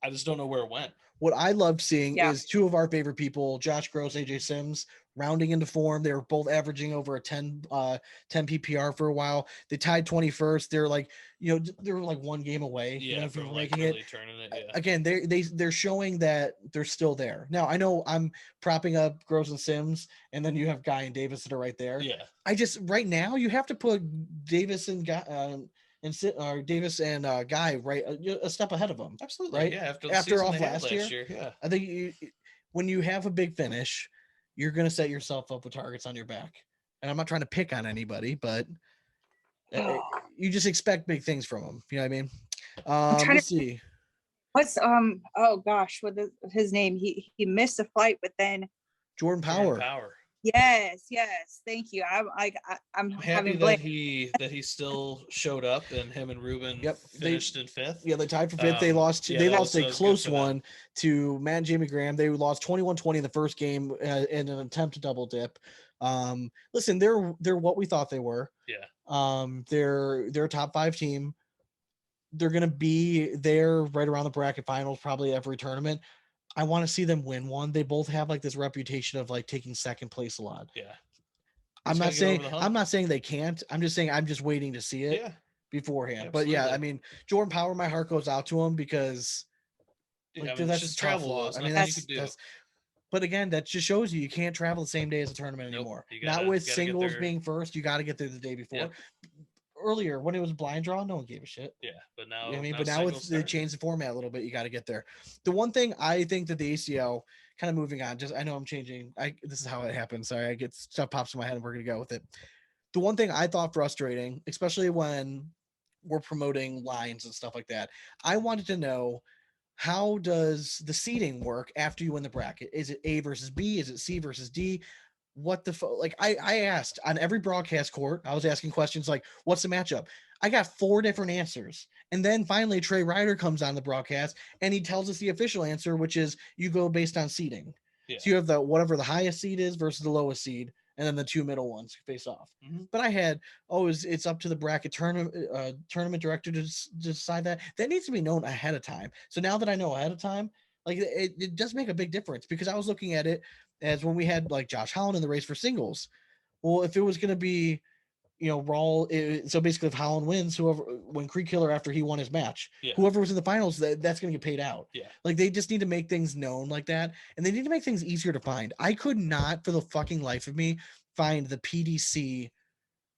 I just don't know where it went. What I loved seeing Yeah. is two of our favorite people, Josh Gross, AJ Sims, rounding into form. They were both averaging over a 10 PPR for a while. They tied 21st. They're like, they were like one game away. Yeah, from from like making really it. turning it. Yeah. Again, they're showing that they're still there. Now I know I'm propping up Gross and Sims, and then you have Guy and Davis that are right there. Yeah. I just right now you have to put Davis and Guy Davis and Guy right a step ahead of them. Absolutely. Right? Yeah. After off last year. Yeah. I think when you have a big finish, you're going to set yourself up with targets on your back. And I'm not trying to pick on anybody, but you just expect big things from them. You know what I mean? Let's see. What's oh gosh, what is his name? He missed a flight, but then Jordan Power. Yes, thank you. I'm happy that he still showed up, and him and Ruben finished in fifth. Yeah, they tied for fifth. They lost. They lost a close one to Matt and Jamie Graham. They lost 21-20 in the first game in an attempt to double dip. Listen, they're what we thought they were. Yeah. They're a top 5 team. They're gonna be there right around the bracket finals, probably every tournament. I want to see them win one. They both have like this reputation of like taking second place a lot. Yeah. I'm not saying they can't. I'm just saying I'm just waiting to see it beforehand. But yeah, I mean, Jordan Power, my heart goes out to him because that's just travel. I mean, that's but again, that just shows you can't travel the same day as a tournament anymore. Not with singles being first, you got to get there the day before. Yep. Earlier when it was blind draw, no one gave a shit. Yeah, but now, now with they changed the format a little bit, you got to get there. The one thing I think that the ACL kind of moving on, I know I'm changing. This is how it happens. Sorry, I get stuff pops in my head and we're gonna go with it. The one thing I thought frustrating, especially when we're promoting lines and stuff like that, I wanted to know how does the seeding work after you win the bracket? Is it A versus B? Is it C versus D? What the like I asked on every broadcast court, I was asking questions like, what's the matchup? I got 4 different answers. And then finally Trey Ryder comes on the broadcast and he tells us the official answer, which is you go based on seeding. Yeah. So you have whatever the highest seed is versus the lowest seed, and then the 2 middle ones face off. Mm-hmm. But I had, it's up to the bracket tournament director to decide that. That needs to be known ahead of time. So now that I know ahead of time, like it does make a big difference, because I was looking at it as when we had like Josh Holland in the race for singles. Well, if it was going to be, Rawls, so basically if Holland wins, when Creek Killer after he won his match, whoever was in the finals, that's going to get paid out. Yeah. Like they just need to make things known like that, and they need to make things easier to find. I could not for the fucking life of me find the PDC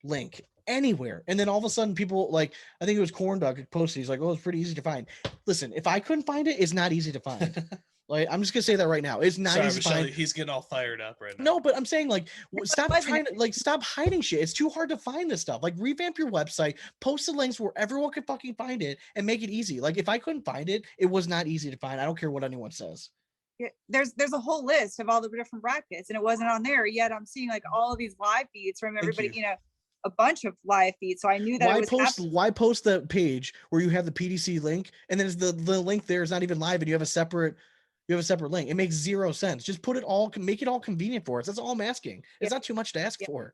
link anywhere. And then all of a sudden people I think it was Corn Dog posted, he's like, oh, it's pretty easy to find. Listen, if I couldn't find it, it's not easy to find. I'm just gonna say that right now. It's not easy to find. He's getting all fired up right now. No, but I'm saying stop trying to stop hiding shit. It's too hard to find this stuff. Revamp your website, post the links where everyone can fucking find it, and make it easy. If I couldn't find it, it was not easy to find. I don't care what anyone says. there's a whole list of all the different brackets, and it wasn't on there yet. I'm seeing like all of these live feeds from everybody, a bunch of live feeds. So I knew that why post the page where you have the PDC link and then the link there is not even live and you have a separate link. It makes zero sense. Just make it all convenient for us. That's all I'm asking. It's not too much to ask for.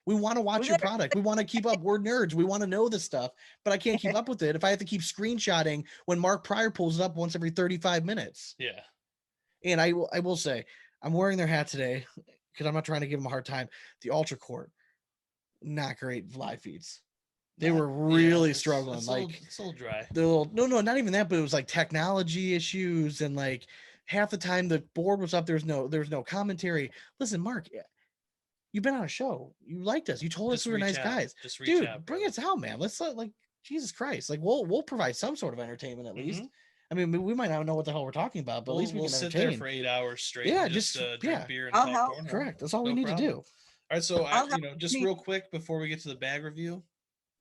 We want to watch your product. We want to keep up. We're nerds. We want to know this stuff, but I can't keep up with it if I have to keep screenshotting when Mark Pryor pulls it up once every 35 minutes. Yeah. And I will say, I'm wearing their hat today because I'm not trying to give them a hard time. The Ultra Court, not great live feeds. They were really struggling. It's a little dry. No, not even that, but it was like technology issues and like half the time the board was up. There was no commentary. Listen, Mark, you've been on a show. You liked us. You told us we were nice guys. Just reach Dude, out, bring us out, man. Let's like Jesus Christ. Like we'll provide some sort of entertainment at least. I mean, we might not know what the hell we're talking about, but at least we can sit entertain. there for 8 hours straight. Yeah, and just drink beer and I'll talk help. cornhole. Correct. That's all we need to do. All right, so just real quick before we get to the bag review,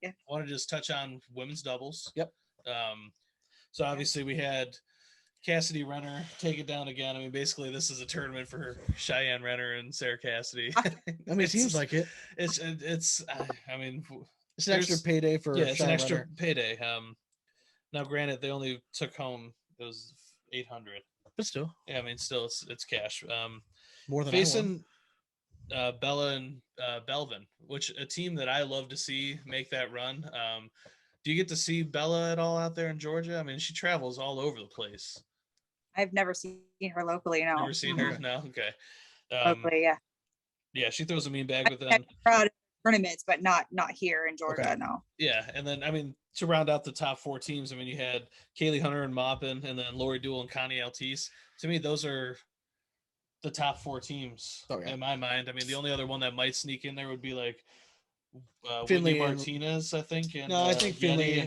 I want to just touch on women's doubles. Yep. So obviously we had Cassidy Renner take it down again. I mean, basically this is a tournament for Cheyenne Renner and Sarah Cassidy. I mean, it seems like it. It's I mean, it's an extra payday for it's an extra Renner. payday. Now granted they only took home it was $800, but still, yeah, I mean, still it's cash. More than facing Bella and Belvin, which a team that I love to see make that run. Do you get to see Bella at all out there in Georgia? I mean, she travels all over the place. I've never seen her locally. No. Never seen her? No. Okay. Locally, yeah. Yeah, she throws a mean bag with them. Tournaments, but not here in Georgia. Okay. No. Yeah, and then I mean to round out the top 4 teams, I mean you had Kaylee Hunter and Maupin, and then Lori Duell and Connie Altice. To me, those are the top 4 teams in my mind. I mean, the only other one that might sneak in there would be like Finley Martinez, I think. And, I think Finley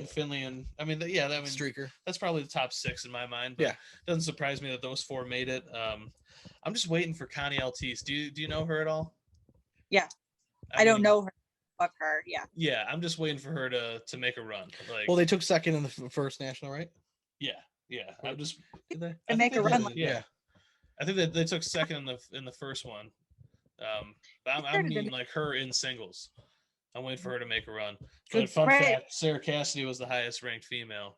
and I mean, Streaker. That's probably the top 6 in my mind. But it doesn't surprise me that those 4 made it. I'm just waiting for Connie Altice. Do you know her at all? Yeah, I don't know her. Of her, yeah. I'm just waiting for her to make a run. Like, well, they took second in the first national, right? Yeah. I'm just to make a run. I think that they took second in the first one. But I mean like her in singles. I'm waiting for her to make a run. But fun fact, Sarah Cassidy was the highest ranked female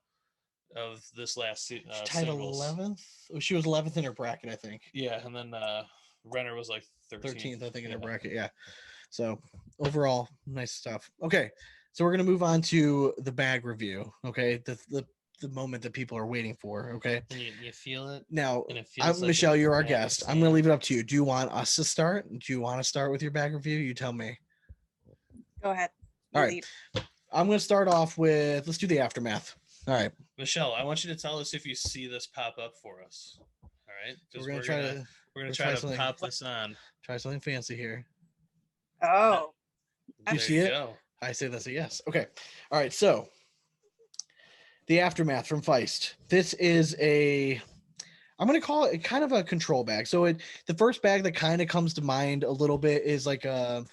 of this last season. Tied 11th. Oh, she was 11th in her bracket, I think. Yeah, and then Renner was like 13th, I think, in her bracket. Yeah. So overall, nice stuff. Okay, so we're gonna move on to the bag review. Okay, the moment that people are waiting for. Okay, you feel it now. Michelle, you're our guest. I'm gonna leave it up to you. Do you want us to start? Do you want to start with your bag review? You tell me. Go ahead. All right. I'm gonna start off with. Let's do the aftermath. All right, Michelle, I want you to tell us if you see this pop up for us. All right, we're gonna try to pop this on. Try something fancy here. Oh, do you see it? Go. I say that's a yes. Okay. All right. So the aftermath from Feist. This is I'm going to call it kind of a control bag. So the first bag that kind of comes to mind a little bit is like a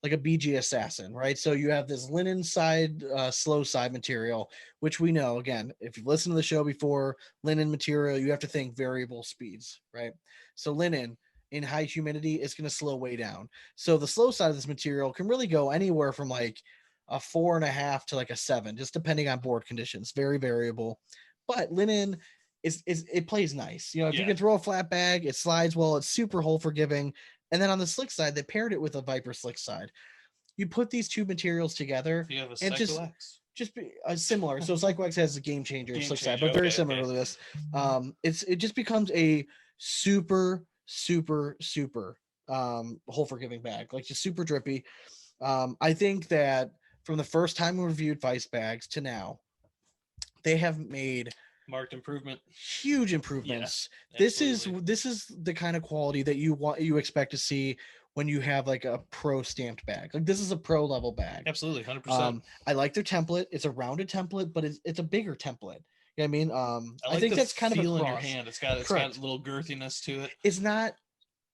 BG Assassin, right? So you have this linen side, slow side material, which we know, again, if you've listened to the show before, linen material, you have to think variable speeds, right? So linen in high humidity is going to slow way down. So the slow side of this material can really go anywhere from like a 4.5 to like a 7, just depending on board conditions. Very variable, but linen it plays nice. You know, if you can throw a flat bag, it slides well. It's super hole forgiving. And then on the slick side, they paired it with a Viper slick side. You put these two materials together, you have a and just be similar. So Psycho-X has a game changer slick side, but very similar to this. It just becomes a super hole forgiving bag, like just super drippy. I think that from the first time we reviewed Feist bags to now, they have made marked improvement, huge improvements. This is the kind of quality that you expect to see when you have like a pro stamped bag. Like this is a pro level bag. Absolutely, 100%. I like their template. It's a rounded template, but it's a bigger template. You know what I mean? I think that's kind of a feel in your hand. It's got a little girthiness to it. It's not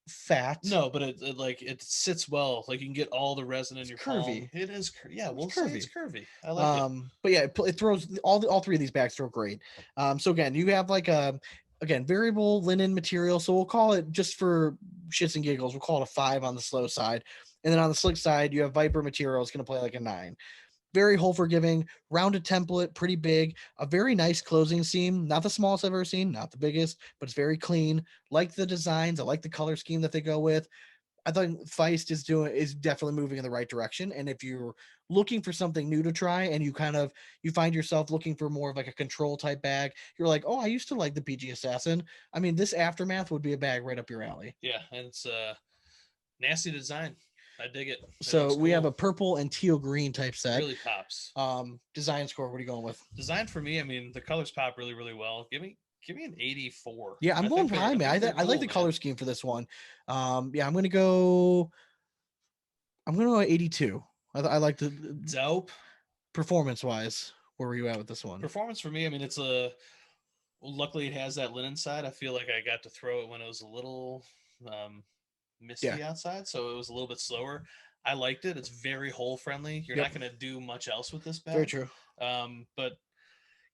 fat. No, but it sits well. Like you can get all the resin in your curvy. Palm. It is, we'll curvy. Say it's curvy. I like it. But yeah, it throws all three of these bags throw great. So again, you have like again, variable linen material. So we'll call it, just for shits and giggles, we'll call it a 5 on the slow side. And then on the slick side, you have Viper material. It's going to play like a 9. Very hole forgiving, rounded template, pretty big, a very nice closing seam. Not the smallest I've ever seen, not the biggest, but it's very clean. Like the designs, I like the color scheme that they go with. I thought Feist is definitely moving in the right direction. And if you're looking for something new to try, and you find yourself looking for more of like a control type bag, you're like, oh, I used to like the PG Assassin. I mean, this Aftermath would be a bag right up your alley. Yeah, and it's nasty design. I dig it. So we have a purple and teal green type set. Really pops. Design score, what are you going with? Design for me, I mean, the colors pop really, really well. Give me an 84. Yeah, I'm going high, man. I like the color scheme for this one. Yeah, I'm gonna go 82. I like the dope. Performance wise, where were you at with this one? Performance for me, I mean, luckily it has that linen side. I feel like I got to throw it when it was a little misty outside, so it was a little bit slower. I liked it. It's very hole friendly. You're not going to do much else with this bag. Very true. But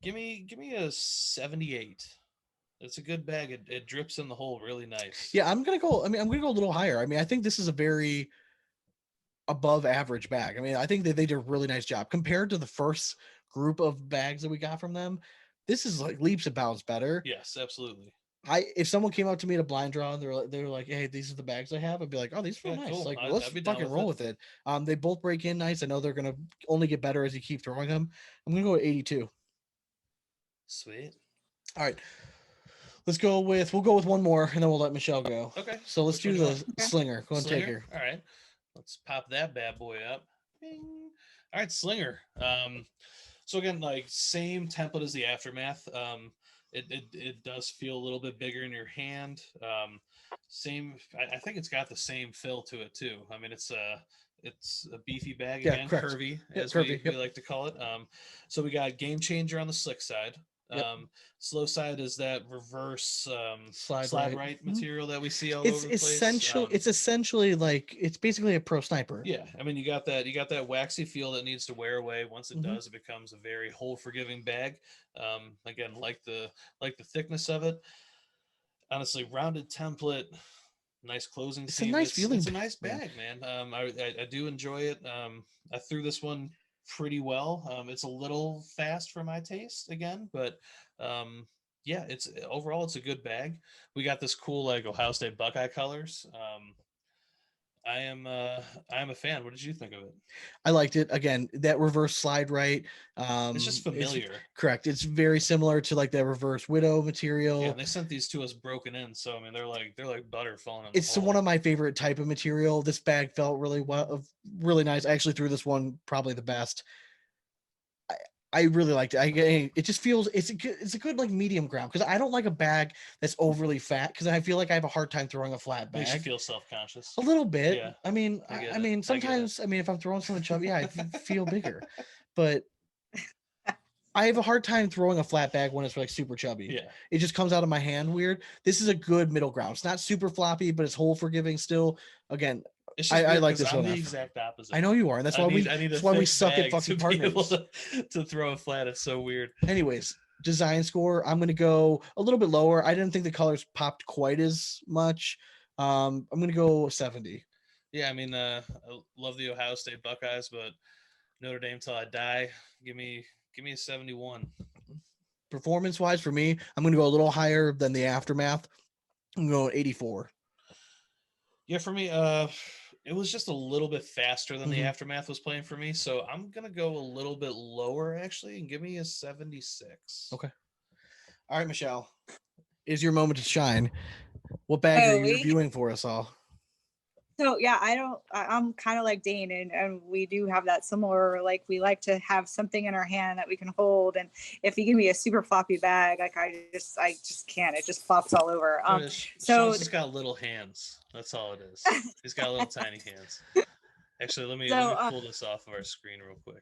give me a 78. It's a good bag. It drips in the hole really nice. Yeah, I'm gonna go a little higher. I mean, I think this is a very above average bag. I mean, I think that they did a really nice job compared to the first group of bags that we got from them. This is like leaps and bounds better. Yes, absolutely. If someone came out to me at a blind draw and they were like, hey, these are the bags I have, I'd be like, oh, these feel nice. Cool. Like, let's fucking roll with it. They both break in nice. I know they're gonna only get better as you keep throwing them. I'm gonna go with 82. Sweet. All right. We'll go with one more and then we'll let Michelle go. Okay. So let's do the slinger. Go and take her. All right. Let's pop that bad boy up. Bing. All right, slinger. So again, like same template as the Aftermath. It does feel a little bit bigger in your hand. Same. I think it's got the same fill to it too. I mean, it's a beefy bag again, curvy, as we like to call it. So we got Game Changer on the slick side. Slow side is that reverse slide right material that we see all over the place. It's essentially like, it's basically a pro sniper. Yeah, I mean, you got that waxy feel that needs to wear away. Once it does, it becomes a very hole forgiving bag. Again, like the thickness of it. Honestly, rounded template, nice closing. It's a nice feeling. It's a nice bag, man. I do enjoy it. I threw this one pretty well. It's a little fast for my taste again, but yeah, it's a good bag. We got this cool like Ohio State Buckeye colors. I am a fan. What did you think of it? I liked it. Again, that reverse slide right. It's just familiar. Correct. It's very similar to like that reverse Widow material. Yeah, they sent these to us broken in, so I mean they're like butter falling in. It's one of my favorite type of material. This bag felt really nice. I actually threw this one probably the best. I really liked it. It just feels it's a good like medium ground, because I don't like a bag that's overly fat, because I feel like I have a hard time throwing a flat bag. Makes you feel self-conscious. A little bit. Yeah. I mean, sometimes if I'm throwing something chubby, I feel bigger, but I have a hard time throwing a flat bag when it's like super chubby. Yeah. It just comes out of my hand weird. This is a good middle ground. It's not super floppy, but it's hole forgiving still. Again, I like this one. I'm the exact opposite. I know you are, and that's why we suck at fucking partners. To throw a flat, it's so weird. Anyways, design score, I'm gonna go a little bit lower. I didn't think the colors popped quite as much. I'm gonna go 70. Yeah, I mean, I love the Ohio State Buckeyes, but Notre Dame till I die. Give me a 71. Performance wise, for me, I'm gonna go a little higher than the Aftermath. I'm going 84. Yeah, for me, it was just a little bit faster than the Aftermath was playing for me, so I'm gonna go a little bit lower actually, and give me a 76. Okay. All right, Michelle, is your moment to shine. What bag are you reviewing for us all? So yeah, I'm kind of like Dane, and we do have that similar, like we like to have something in our hand that we can hold. And if you give me a super floppy bag, like I just can't, it just flops all over. So he's got little hands. That's all it is. He's got little tiny hands. Actually, let me pull this off of our screen real quick.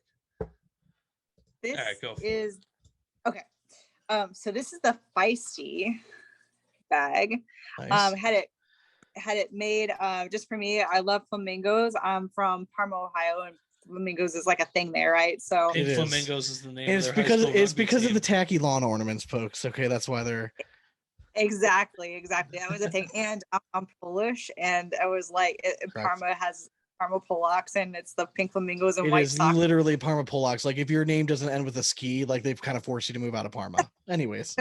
This all right, go for it. Okay. So this is the Feisty bag. Nice. Had it made just for me. I love flamingos. I'm from Parma, Ohio, and flamingos is like a thing there, right? So flamingos is the name. And it's because of the tacky lawn ornaments, folks. Okay, that's why they're. Exactly. That was the thing. And I'm Polish, and I was like, Parma has Parma Polacks, and it's the pink flamingos and It white is socks. literally Parma Polacks. Like if your name doesn't end with a ski, like they've kind of forced you to move out of Parma. Anyways.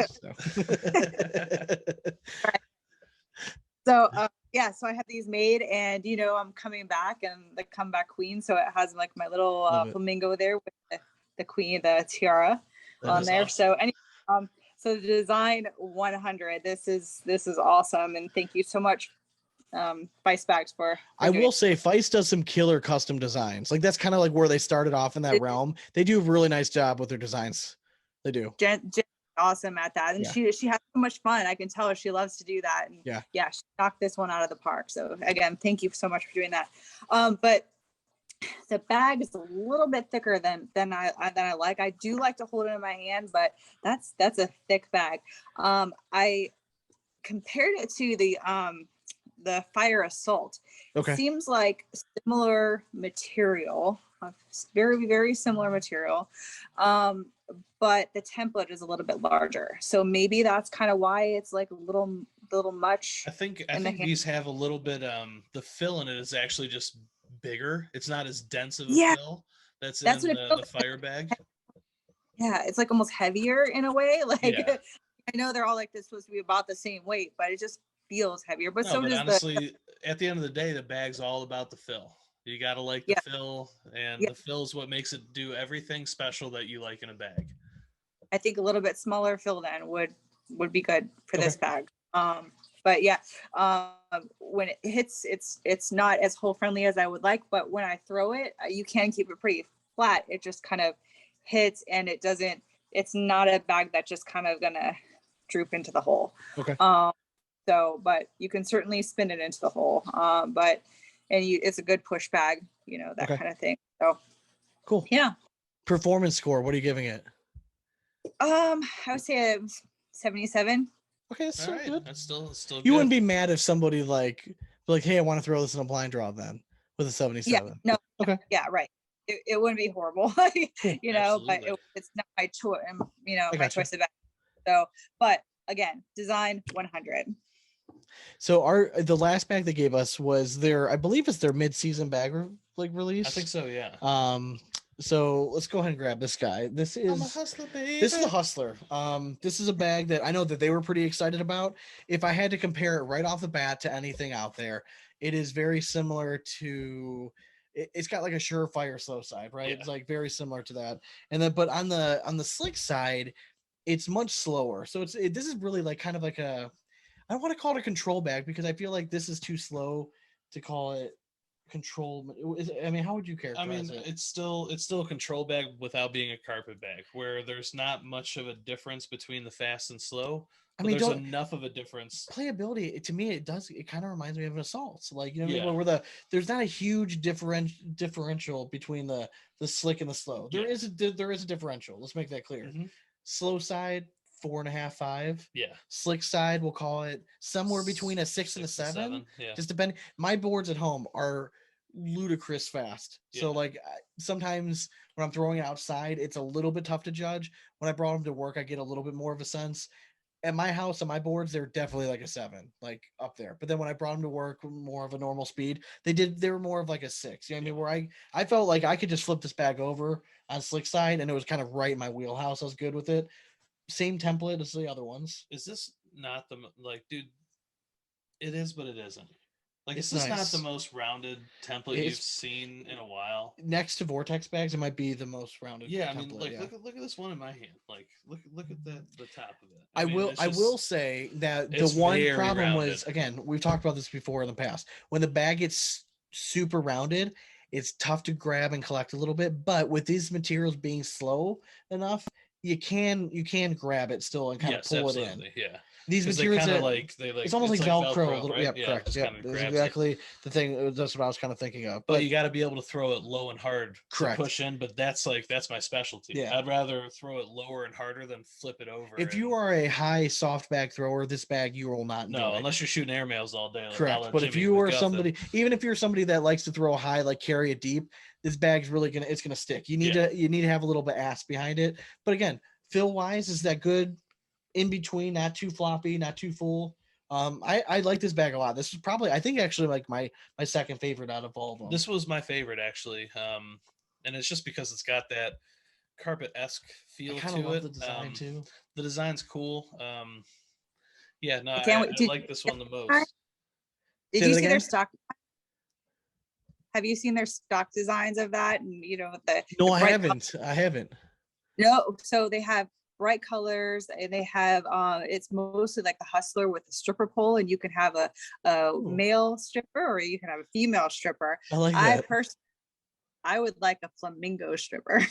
So, so yeah, so I have these made, and I'm coming back and the comeback queen. So it has like my little flamingo there with the queen, the tiara on there. Awesome. So anyway, so the design 100. This is awesome, and thank you so much, Feist Bags for I will say Feist does some killer custom designs. Like that's kind of like where they started off in that realm. They do a really nice job with their designs. They do. Jen awesome at that, and she has so much fun. I can tell her she loves to do that, and she knocked this one out of the park. So again, thank you so much for doing that. But the bag is a little bit thicker than I like. I do like to hold it in my hand, but that's a thick bag. I compared it to the Fire Assault. Okay. Seems like similar material, very, very similar material. But the template is a little bit larger. So maybe that's kind of why it's like a little much. I think these have a little bit, the fill in it is actually just bigger. It's not as dense of a fill that's in the fire bag. Yeah, it's like almost heavier in a way. Like I know they're all like this supposed to be about the same weight, but it just feels heavier. But honestly, at the end of the day, the bag's all about the fill. You got to like the fill, and the fill is what makes it do everything special that you like in a bag. I think a little bit smaller fill then would be good for this bag. But yeah, when it hits, it's not as hole friendly as I would like, but when I throw it, you can keep it pretty flat. It just kind of hits, and it's not a bag that's just kind of gonna droop into the hole. Okay. But you can certainly spin it into the hole. It's a good push bag, that kind of thing. So cool. Yeah. Performance score, what are you giving it? I would say 77. Okay, that's still good. That's still good. You wouldn't be mad if somebody like, hey, I want to throw this in a blind draw then with a 77. Yeah, no. Okay. Yeah, right. It wouldn't be horrible, but it's not my choice, my choice of bag. So, but again, design 100. So the last bag they gave us was I believe it's their mid-season bag release. I think so, yeah. So let's go ahead and grab this guy. This is the Hustler. This is a bag that I know that they were pretty excited about. If I had to compare it right off the bat to anything out there, it is very similar to. It's got like a surefire slow side, right? Yeah. It's like very similar to that. And then, but on the slick side, it's much slower. So this is really like kind of like I don't want to call it a control bag because I feel like this is too slow to call it control. I mean, how would you characterize it? It's still a control bag without being a carpet bag, where there's not much of a difference between the fast and slow. There's enough of a difference. Playability, to me, it kind of reminds me of an assault. So like, where there's not a huge differential between the slick and the slow. There is a differential. Let's make that clear. Mm-hmm. Slow side, 4.5, 5. Yeah. Slick side, we'll call it somewhere between a 6 and a 7. Yeah. Just depending. My boards at home are ludicrous fast. Yeah. So like sometimes when I'm throwing outside, it's a little bit tough to judge. When I brought them to work, I get a little bit more of a sense. At my house, on my boards, they're definitely like a 7, like up there. But then when I brought them to work, more of a normal speed, they were more of like a 6. You know what I mean? Where I felt like I could just flip this bag over on slick side, and it was kind of right in my wheelhouse. I was good with it. Same template as the other ones. Is this not dude? It is, but it isn't. Like, it's just not the most rounded template you've seen in a while. Next to Vortex bags, it might be the most rounded. Yeah, I mean, look at this one in my hand. Like, look at the top of it. I will say that the one problem was, again, we've talked about this before in the past. When the bag gets super rounded, it's tough to grab and collect a little bit. But with these materials being slow enough, you can grab it still and kind of pull it in. Yeah. These materials it's almost like Velcro. A little, right? Yeah, correct. Yeah, that's exactly the thing. That's what I was kind of thinking of. But you got to be able to throw it low and hard to push in. But that's my specialty. Yeah. I'd rather throw it lower and harder than flip it over. If you are a high soft bag thrower, this bag you will not. No, unless you're shooting airmails all day. Correct. But if you are somebody, even if you're somebody that likes to throw high, like carry it deep, this bag's really gonna stick. You need to have a little bit of ass behind it. But again, fill wise, is that good in between, not too floppy, not too full. I like this bag a lot. This is probably, I think, actually like my second favorite out of all of them. This was my favorite actually, and it's just because it's got that carpet-esque feel I kind to of love it. the design too. The design's cool. Yeah, no, can't I wait. Did like this one the most. Did Say you that see their again? stock? Have you seen their stock designs of that? And No, the I bright haven't. I haven't. No, so they have bright colors and they have it's mostly like the hustler with the stripper pole, and you can have a Ooh. male stripper or you can have a female stripper. I like that. I would like a flamingo stripper.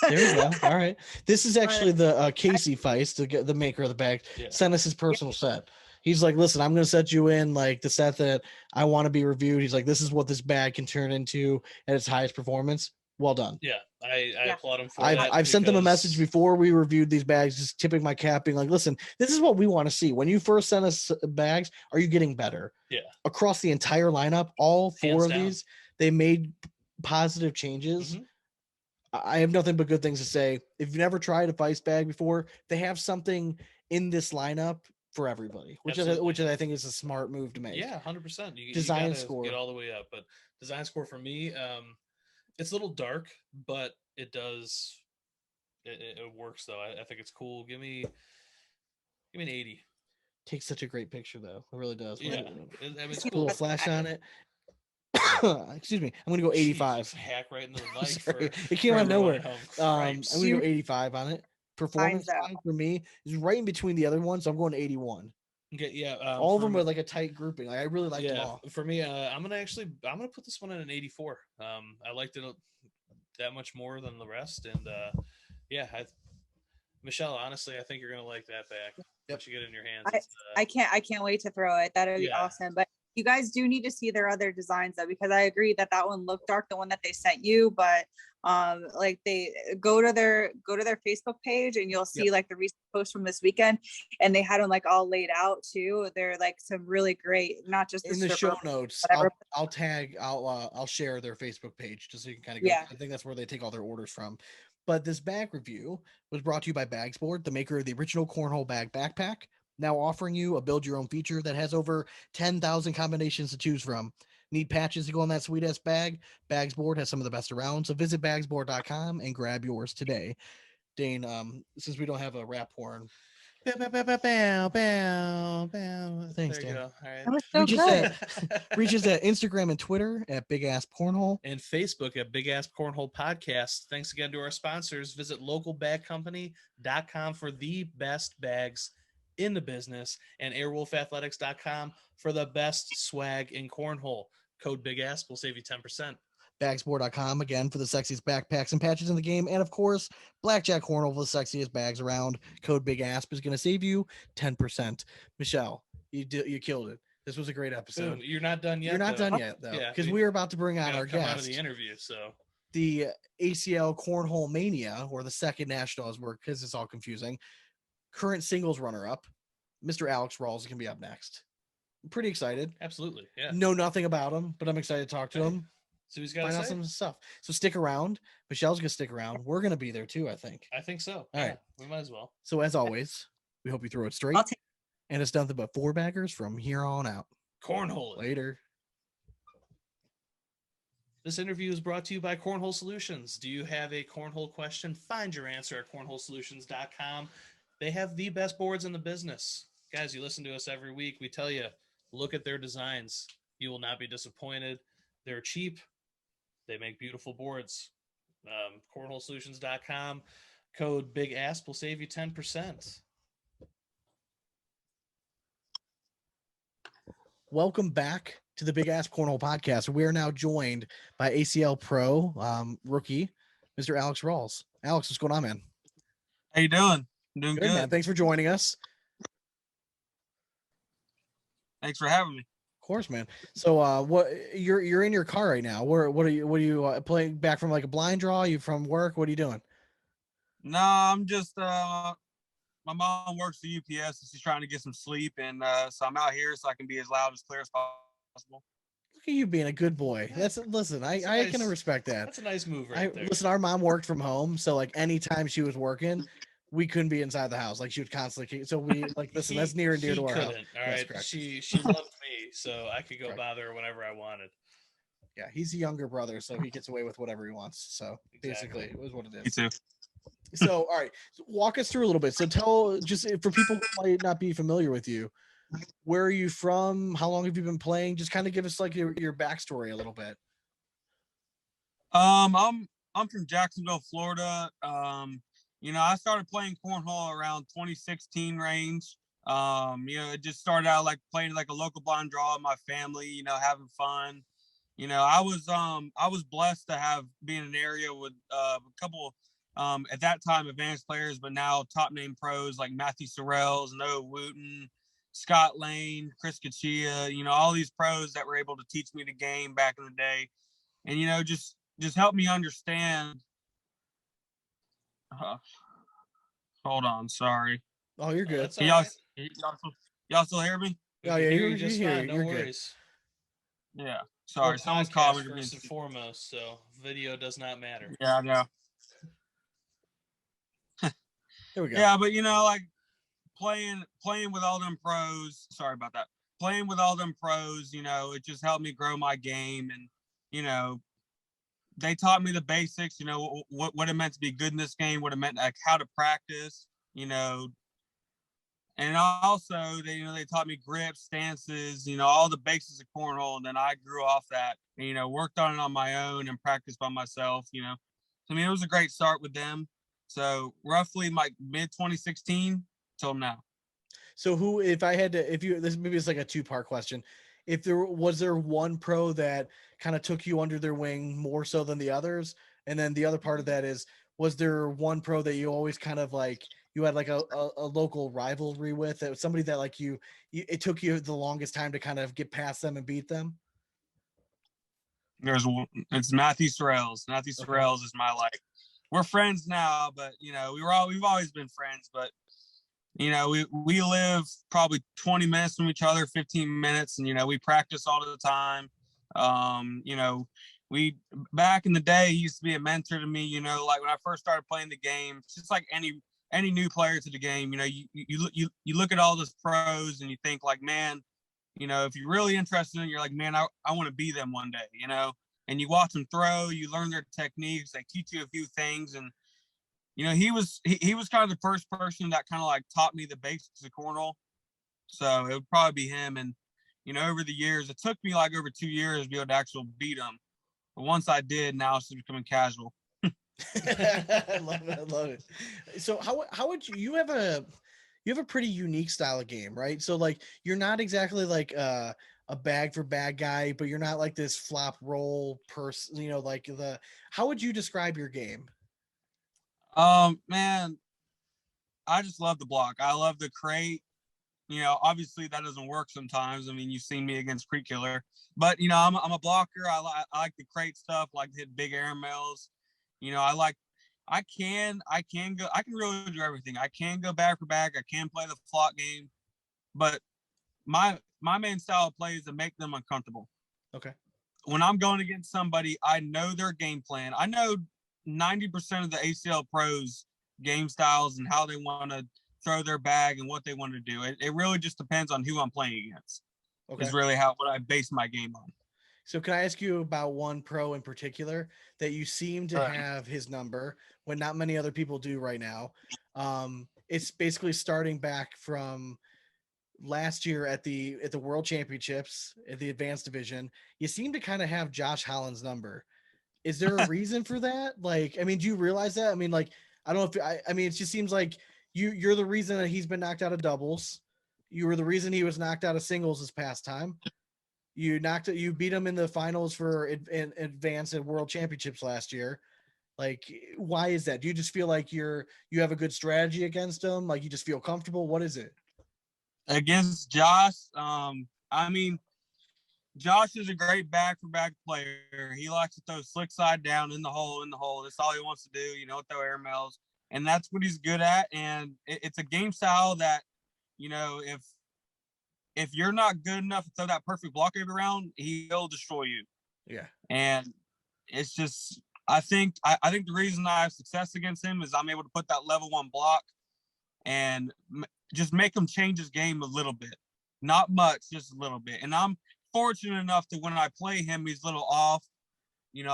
There you go. All right. This is actually the Casey Feist, the maker of the bag, sent us his personal set. He's like, listen, I'm going to set you in like the set that I want to be reviewed. He's like, this is what this bag can turn into at its highest performance. Well done. Yeah, I applaud him for that. I've sent them a message before we reviewed these bags, just tipping my cap, being like, listen, this is what we want to see. When you first sent us bags, are you getting better? Yeah. Across the entire lineup, all four Hands of down. these, they made positive changes. Mhm. I have nothing but good things to say. If you've never tried a Feist bag before, they have something in this lineup for everybody, which I think is a smart move to make. Yeah, 100%. You Design gotta score. get all the way up, but design score for me, it's a little dark, but it does it works though. I think it's cool. Give me an 80. Takes such a great picture though. It really does. Yeah, it's Put a cool. little flash on it. Excuse me. I'm gonna go 85. Jesus, hack right into the mic. Sorry. For it came out of nowhere. I'm Cripes. gonna go 85 on it. Performance out. for me is right in between the other ones. So I'm going to 81. Okay, yeah. All of them are like a tight grouping. Like I really like them all. For me, I'm gonna put this one in an 84. I liked it that much more than the rest, and Michelle, honestly, I think you're gonna like that bag. Once you get it in your hands. I can't wait to throw it. That'll be awesome. But you guys do need to see their other designs though, because I agree that one looked dark, the one that they sent you, but like they go to their Facebook page and you'll see like the recent post from this weekend, and they had them like all laid out too. They're like some really great, not just in the show notes. I'll share their Facebook page just so you can kind of go. Yeah. I think that's where they take all their orders from. But this bag review was brought to you by Bagsboard, the maker of the original cornhole bag backpack, now offering you a build your own feature that has over 10,000 combinations to choose from. Need patches to go on that sweet ass bag? Bagsboard has some of the best around, so visit bagsboard.com and grab yours today. Dane, since we don't have a rap horn, bow, bow, bow, bow. Thanks, there you Dan. go. All right. Reach us at Instagram and Twitter at BigAsp Cornhole. And Facebook at BigAsp Cornhole Podcast. Thanks again to our sponsors. Visit localbagcompany.com for the best bags in the business, and airwolfathletics.com for the best swag in cornhole. Code BigAsp will save you 10%. Bagsboard.com again for the sexiest backpacks and patches in the game, and of course Blackjack Cornhole for the sexiest bags around. Code BigAsp is going to save you 10%. Michelle, you killed it. This was a great episode. You're not done yet. You're not done yet though, because we're about to bring on our guest out of the interview. So the ACL Cornhole Mania, or the second national, as we're, because it's all confusing. Current singles runner-up, Mr. Alex Rawls, is going to be up next. I'm pretty excited. Absolutely, yeah. Know nothing about him, but I'm excited to talk to him. So he's got find out some stuff. So stick around. Michelle's gonna stick around. We're gonna be there too, I think. I think so. All right, we might as well. So as always, we hope you throw it straight. And it's nothing but 4-baggers from here on out. Cornhole later. This interview is brought to you by Cornhole Solutions. Do you have a cornhole question? Find your answer at cornholesolutions.com. They have the best boards in the business. Guys, you listen to us every week. We tell you, look at their designs. You will not be disappointed. They're cheap. They make beautiful boards. Cornholesolutions.com. Code BigAsp will save you 10%. Welcome back to the BigAsp Cornhole Podcast. We are now joined by ACL Pro rookie, Mr. Alex Rawls. Alex, what's going on, man? How you doing? I'm doing good. Man. Thanks for joining us. Thanks for having me. Of course, man. So, what you're in your car right now? What are you playing back from, like a blind draw? You from work? What are you doing? No, I'm just my mom works for UPS and she's trying to get some sleep, and so I'm out here so I can be as loud as clear as possible. Look at you being a good boy. I can respect that. That's a nice move right there. Listen, our mom worked from home, so like anytime she was working, we couldn't be inside the house. Like she would constantly. So we like listen. That's near and dear to our house. Couldn't. All That's right. correct. She loved me, so I could go Correct. bother her whenever I wanted. Yeah, he's a younger brother, so he gets away with whatever he wants. So basically, it was what it Me is. too. So, all right, so walk us through a little bit. So, tell just for people who might not be familiar with you, where are you from? How long have you been playing? Just kind of give us like your backstory a little bit. I'm from Jacksonville, Florida. I started playing cornhole around 2016 range. It just started out like playing like a local blind draw with my family, having fun. I was blessed to be in an area with a couple at that time advanced players, but now top name pros like Matthew Sorrells, Noah Wooten, Scott Lane, Chris Kachia, all these pros that were able to teach me the game back in the day. And just help me understand. Hold on, sorry. Oh, you're good. That's all right. Y'all still hear me? Oh, yeah, You're you're just here. fine. No You're worries. Yeah. Sorry, someone's Podcast calling me. first and foremost, so video does not matter. Yeah, I know. There we go. Yeah, but like playing with all them pros. Sorry about that. Playing with all them pros, it just helped me grow my game, and they taught me the basics. What it meant to be good in this game, what it meant like how to practice. And also they taught me grips, stances, all the basics of cornhole, and then I grew off that. And, worked on it on my own and practiced by myself. So, it was a great start with them. So roughly like mid 2016 till now. So this maybe it's like a 2-part question. If there was one pro that kind of took you under their wing more so than the others, and then the other part of that is, was there one pro that you always kind of like you had like a local rivalry with? It was somebody that like it took you the longest time to kind of get past them and beat them. It's Matthew Sorrells. Matthew Sorrells is we're friends now, but we've always been friends, but we live probably 20 minutes from each other, 15 minutes, and we practice all the time. We back in the day, he used to be a mentor to me. Like when I first started playing the game, just like any new player to the game, you look at all those pros and you think like, man, if you're really interested in it, you're like, man, I want to be them one day, and you watch them throw, you learn their techniques, they teach you a few things. And he was kind of the first person that kind of like taught me the basics of cornhole. So it would probably be him. And over the years, it took me like over 2 years to be able to actually beat him. But once I did, now it's becoming casual. I love it. So how would you have a pretty unique style of game, right? So like you're not exactly like a bag for bag guy, but you're not like this flop roll person, how would you describe your game? Man, I just love the block. I love the crate. Obviously that doesn't work sometimes. I mean, you've seen me against Creek Killer, but I'm a blocker. I like the crate stuff, like to hit big air mails. I can really do everything. I can go back for back. I can play the flop game, but my main style of play is to make them uncomfortable. Okay. When I'm going against somebody, I know their game plan. I know 90% of the ACL pros game styles and how they want to throw their bag and what they want to do. It really just depends on who I'm playing against. Okay. Is really what I base my game on. So can I ask you about one pro in particular that you seem to have his number when not many other people do right now? It's basically starting back from last year at the World Championships at the advanced division. You seem to kind of have Josh Holland's number. Is there a reason for that? Like, I mean, do you realize that? I mean, like, I don't know if I mean, it just seems like you're the reason that he's been knocked out of doubles. You were the reason he was knocked out of singles this past time. You beat him in the finals for advance at World Championships last year. Like, why is that? Do you just feel like you have a good strategy against him? Like you just feel comfortable? What is it? Against Josh, I mean, Josh is a great back-for-back player. He likes to throw slick side down in the hole. That's all he wants to do, throw air mails. And that's what he's good at. And it's a game style that, if you're not good enough to throw that perfect block every round, he'll destroy you. Yeah. And it's just, I think the reason I have success against him is I'm able to put that level 1 block and just make him change his game a little bit. Not much, just a little bit. And I'm fortunate enough that when I play him, he's a little off. You know,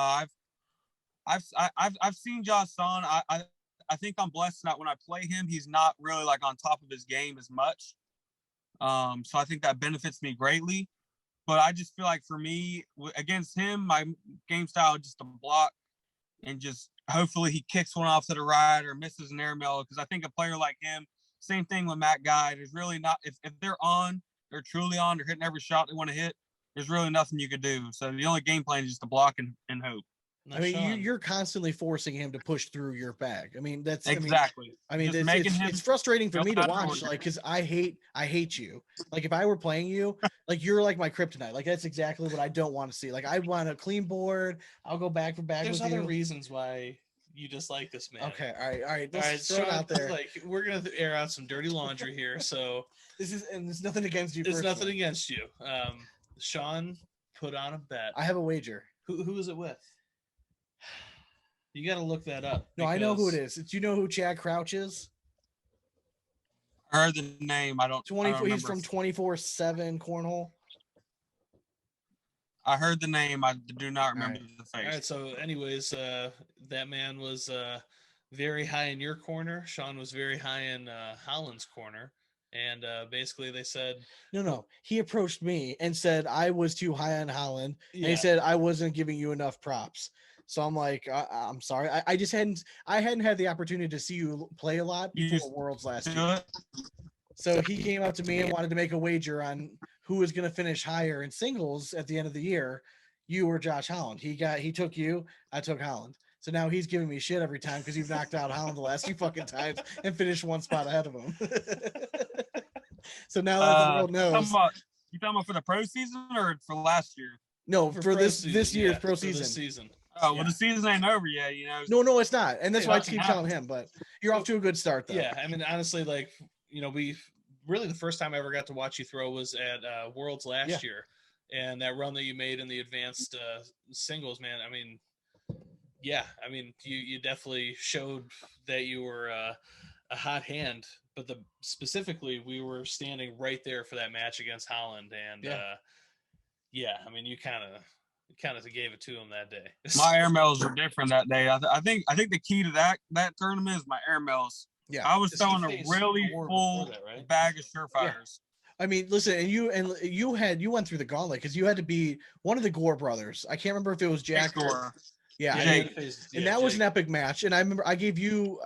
I've seen Josh Son. I think I'm blessed that when I play him, he's not really like on top of his game as much. So I think that benefits me greatly. But I just feel like for me, against him, my game style is just to block and just hopefully he kicks one off to the right or misses an airmail. Because I think a player like him, same thing with Matt Guy, is really not, if they're on, they're truly on, they're hitting every shot they want to hit, there's really nothing you could do. So the only game plan is just to block and hope. I mean, you're constantly forcing him to push through your bag. I mean, that's exactly. I mean, it's frustrating for me to watch, like, because I hate you. Like, if I were playing you, like, you're like my kryptonite. Like, that's exactly what I don't want to see. Like, I want a clean board. I'll go bag for bag. There's other reasons why you dislike this man. Okay, all right. Let's throw it out there. Like, we're gonna air out some dirty laundry here. So there's nothing against you. There's nothing against you. Sean put on a bet. I have a wager. Who is it with? You got to look that up. No, I know who it is. Do you know who Chad Crouch is? I heard the name. I don't. 24. He's from 24/7 Cornhole. I heard the name. I do not remember the face. All right. So, anyways, that man was very high in your corner. Sean was very high in Holland's corner. And basically they said, no, he approached me and said I was too high on Holland. Yeah. And he said I wasn't giving you enough props. So I'm like, I'm sorry. I just hadn't had the opportunity to see you play a lot before Worlds last year. So he came up to me and wanted to make a wager on who was going to finish higher in singles at the end of the year. You or Josh Holland. He took you. I took Holland. So now he's giving me shit every time because you've knocked out Holland the last few fucking times and finished one spot ahead of him. So now that the world knows. You talking about for the pro season or for last year? No, for this year's pro season. This season. Oh, well, the season ain't over yet, you know. No, it's not. And that's why I keep telling him, but you're off to a good start, though. Yeah, I mean, honestly, like, you know, we really the first time I ever got to watch you throw was at Worlds last year. And that run that you made in the advanced singles, man, I mean, yeah, I mean, you definitely showed that you were a hot hand, but specifically we were standing right there for that match against Holland, and I mean, you kind of gave it to him that day. My airmails were different that day. I think the key to that tournament is my airmails. Yeah, I was throwing a really full bag of surefires. Yeah. I mean, listen, and you went through the gauntlet because you had to be one of the Gore brothers. I can't remember if it was Jack or Jake. And that was an epic match. And I remember I gave you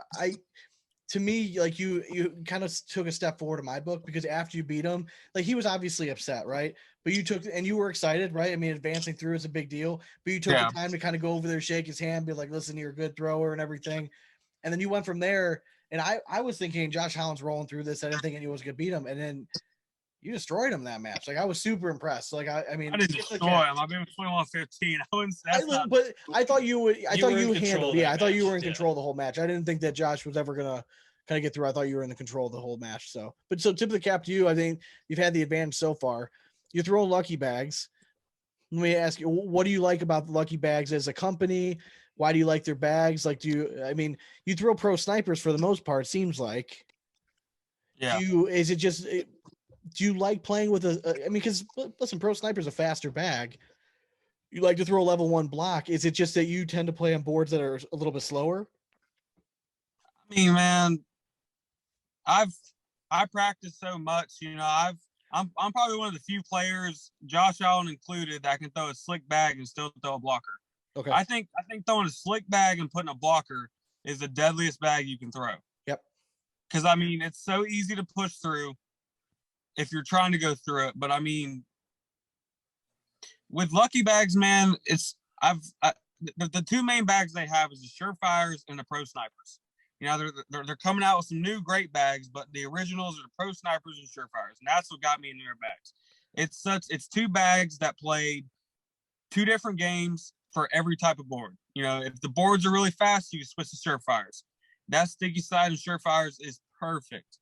to me, like you kind of took a step forward in my book because after you beat him, like he was obviously upset, right? But you were excited, right? I mean, advancing through is a big deal, but you took the time to kind of go over there, shake his hand, be like, listen, you're a good thrower and everything. And then you went from there. And I was thinking Josh Holland's rolling through this. I didn't think anyone was going to beat him. And then you destroyed him that match. Like, I was super impressed. Like, I mean, I didn't destroy him. I've been 21-15. But I thought you would. I thought you handled. Yeah, I thought you were in control of the whole match. I didn't think that Josh was ever gonna kind of get through. I thought you were in the control of the whole match. So tip of the cap to you. I think you've had the advantage so far. You're throwing lucky bags. Let me ask you, what do you like about the lucky bags as a company? Why do you like their bags? Like, you throw pro snipers for the most part, seems like. Yeah. Do you like playing with I mean, because listen, pro sniper's a faster bag. You like to throw a level 1 block. Is it just that you tend to play on boards that are a little bit slower? I mean, man, I practice so much, you know, I'm probably one of the few players, Josh Allen included, that can throw a slick bag and still throw a blocker. Okay. I think throwing a slick bag and putting a blocker is the deadliest bag you can throw. Yep. Because I mean, it's so easy to push through if you're trying to go through it. But I mean, with lucky bags, man, the two main bags they have is the Surefires and the Pro Snipers. You know, they're coming out with some new great bags, but the originals are the Pro Snipers and Surefires, and that's what got me into their bags. It's two bags that played two different games for every type of board. You know, if the boards are really fast, you can switch to Surefires. That sticky side of Surefires is perfect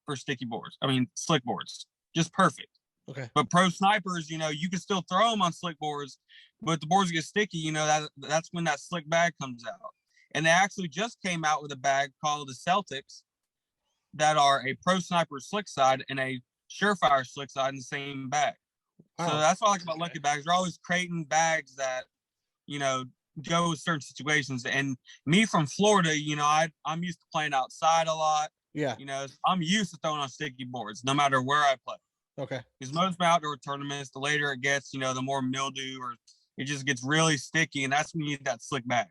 for sticky boards. I mean, slick boards, just perfect. Okay. But Pro Snipers, you know, you can still throw them on slick boards, but the boards get sticky. You know, that's when that slick bag comes out. And they actually just came out with a bag called the Celtics that are a Pro Sniper slick side and a Surefire slick side in the same bag. So that's what I like about Lucky Bags. They're always creating bags that, you know, go with certain situations. And me from Florida, you know, I'm used to playing outside a lot. Yeah. You know, I'm used to throwing on sticky boards no matter where I play. Okay. Because most outdoor tournaments, the later it gets, you know, the more mildew or it just gets really sticky. And that's when you need that slick bag.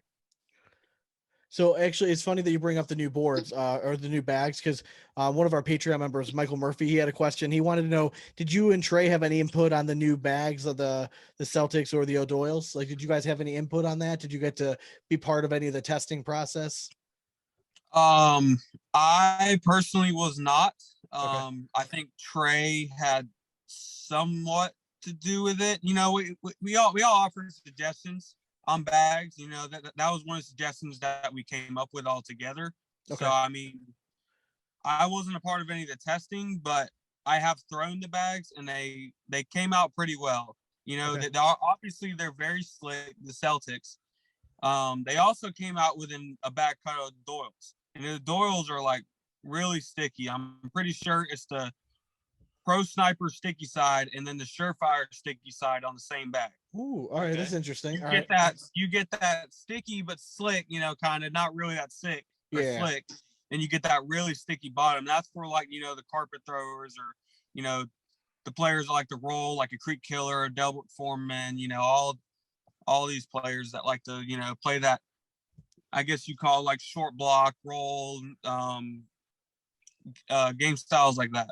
So actually, it's funny that you bring up the new boards or the new bags, because one of our Patreon members, Michael Murphy, he had a question. He wanted to know, did you and Trey have any input on the new bags of the Celtics or the O'Doyles? Like, did you guys have any input on that? Did you get to be part of any of the testing process? I personally was not. Okay. I think Trey had somewhat to do with it. You know, we all offered suggestions on bags. You know, that was one of the suggestions that we came up with all together. Okay. So I mean, I wasn't a part of any of the testing, but I have thrown the bags and they came out pretty well. You know, Okay. Obviously they're very slick, the Celtics. They also came out with a bag cut of Doyles, and the Doyles are like really sticky. I'm pretty sure it's the Pro Sniper sticky side and then the Surefire sticky side on the same bag. Ooh, all right, that's interesting. You get that sticky but slick, you know, kind of not really that sick or slick, and you get that really sticky bottom. That's for, like, you know, the carpet throwers, or, you know, the players that like to roll, like a Creek Killer, a Delbert Foreman, you know, all these players that like to, you know, play that, I guess you call, like, short block roll, game styles like that.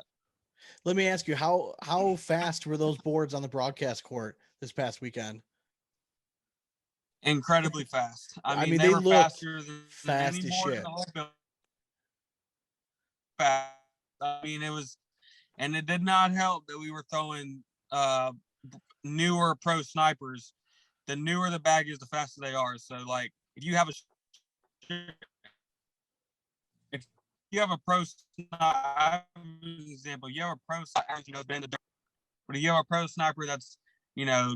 Let me ask you, how fast were those boards on the broadcast court this past weekend? Incredibly fast. I mean, they were looked faster than fast any as board in shit. the whole building. Fast. I mean, it was, and it did not help that we were throwing newer Pro Snipers. The newer the bag is, the faster they are. So, like, if you have a Pro Sniper, example, you have a Pro Sniper, you know, been the dirt, but if you have a Pro Sniper that's, you know,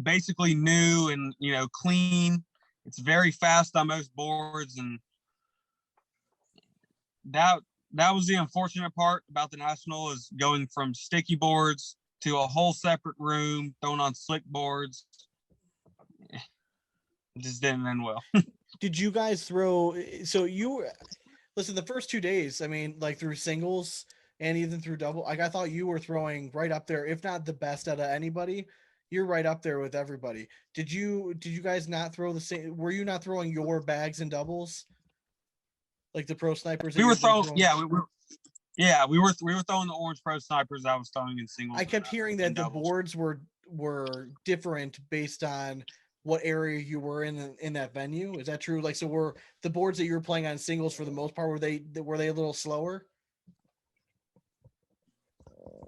basically new and, you know, clean, it's very fast on most boards. And that was the unfortunate part about the National, is going from sticky boards to a whole separate room thrown on slick boards. It just didn't end well. Did you guys throw, so you listen, the first 2 days, I mean, like, through singles and even through double, like, I thought you were throwing right up there, if not the best out of anybody. You're right up there with everybody. Did you guys not throw the same? Were you not throwing your bags in doubles, like the Pro Snipers? We were throwing, we were throwing the orange Pro Snipers. I was throwing in singles. I kept hearing that the boards were different based on what area you were in that venue. Is that true? Like, so were the boards that you were playing on singles, for the most part, were they a little slower?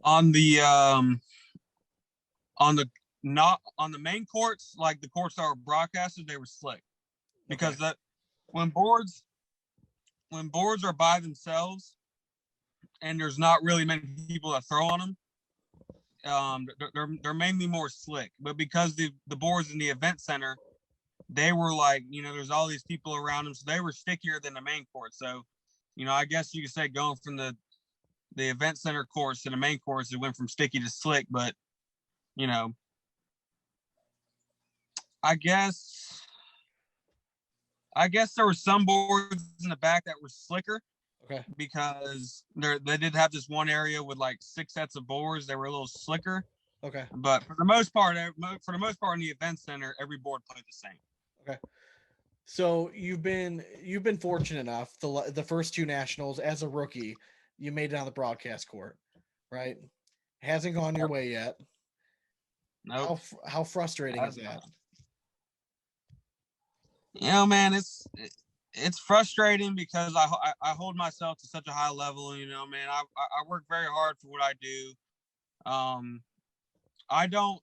On the not on the main courts, like the courts that were broadcasted, they were slick, because that when boards are by themselves and there's not really many people that throw on them, they're mainly more slick. But because the boards in the event center, they were, like, you know, there's all these people around them, so they were stickier than the main court. So, you know, I guess you could say going from the event center course to the main course, it went from sticky to slick. But, you know, I guess there were some boards in the back that were slicker. Okay. Because they did have this one area with, like, 6 sets of boards. They were a little slicker. Okay. But for the most part in the event center, every board played the same. Okay. So you've been fortunate enough, the first 2 nationals as a rookie, you made it on the broadcast court, right? Hasn't gone your way yet. Nope. How frustrating is that? You know, man, it's frustrating because I hold myself to such a high level. You know, man, I work very hard for what I do. I don't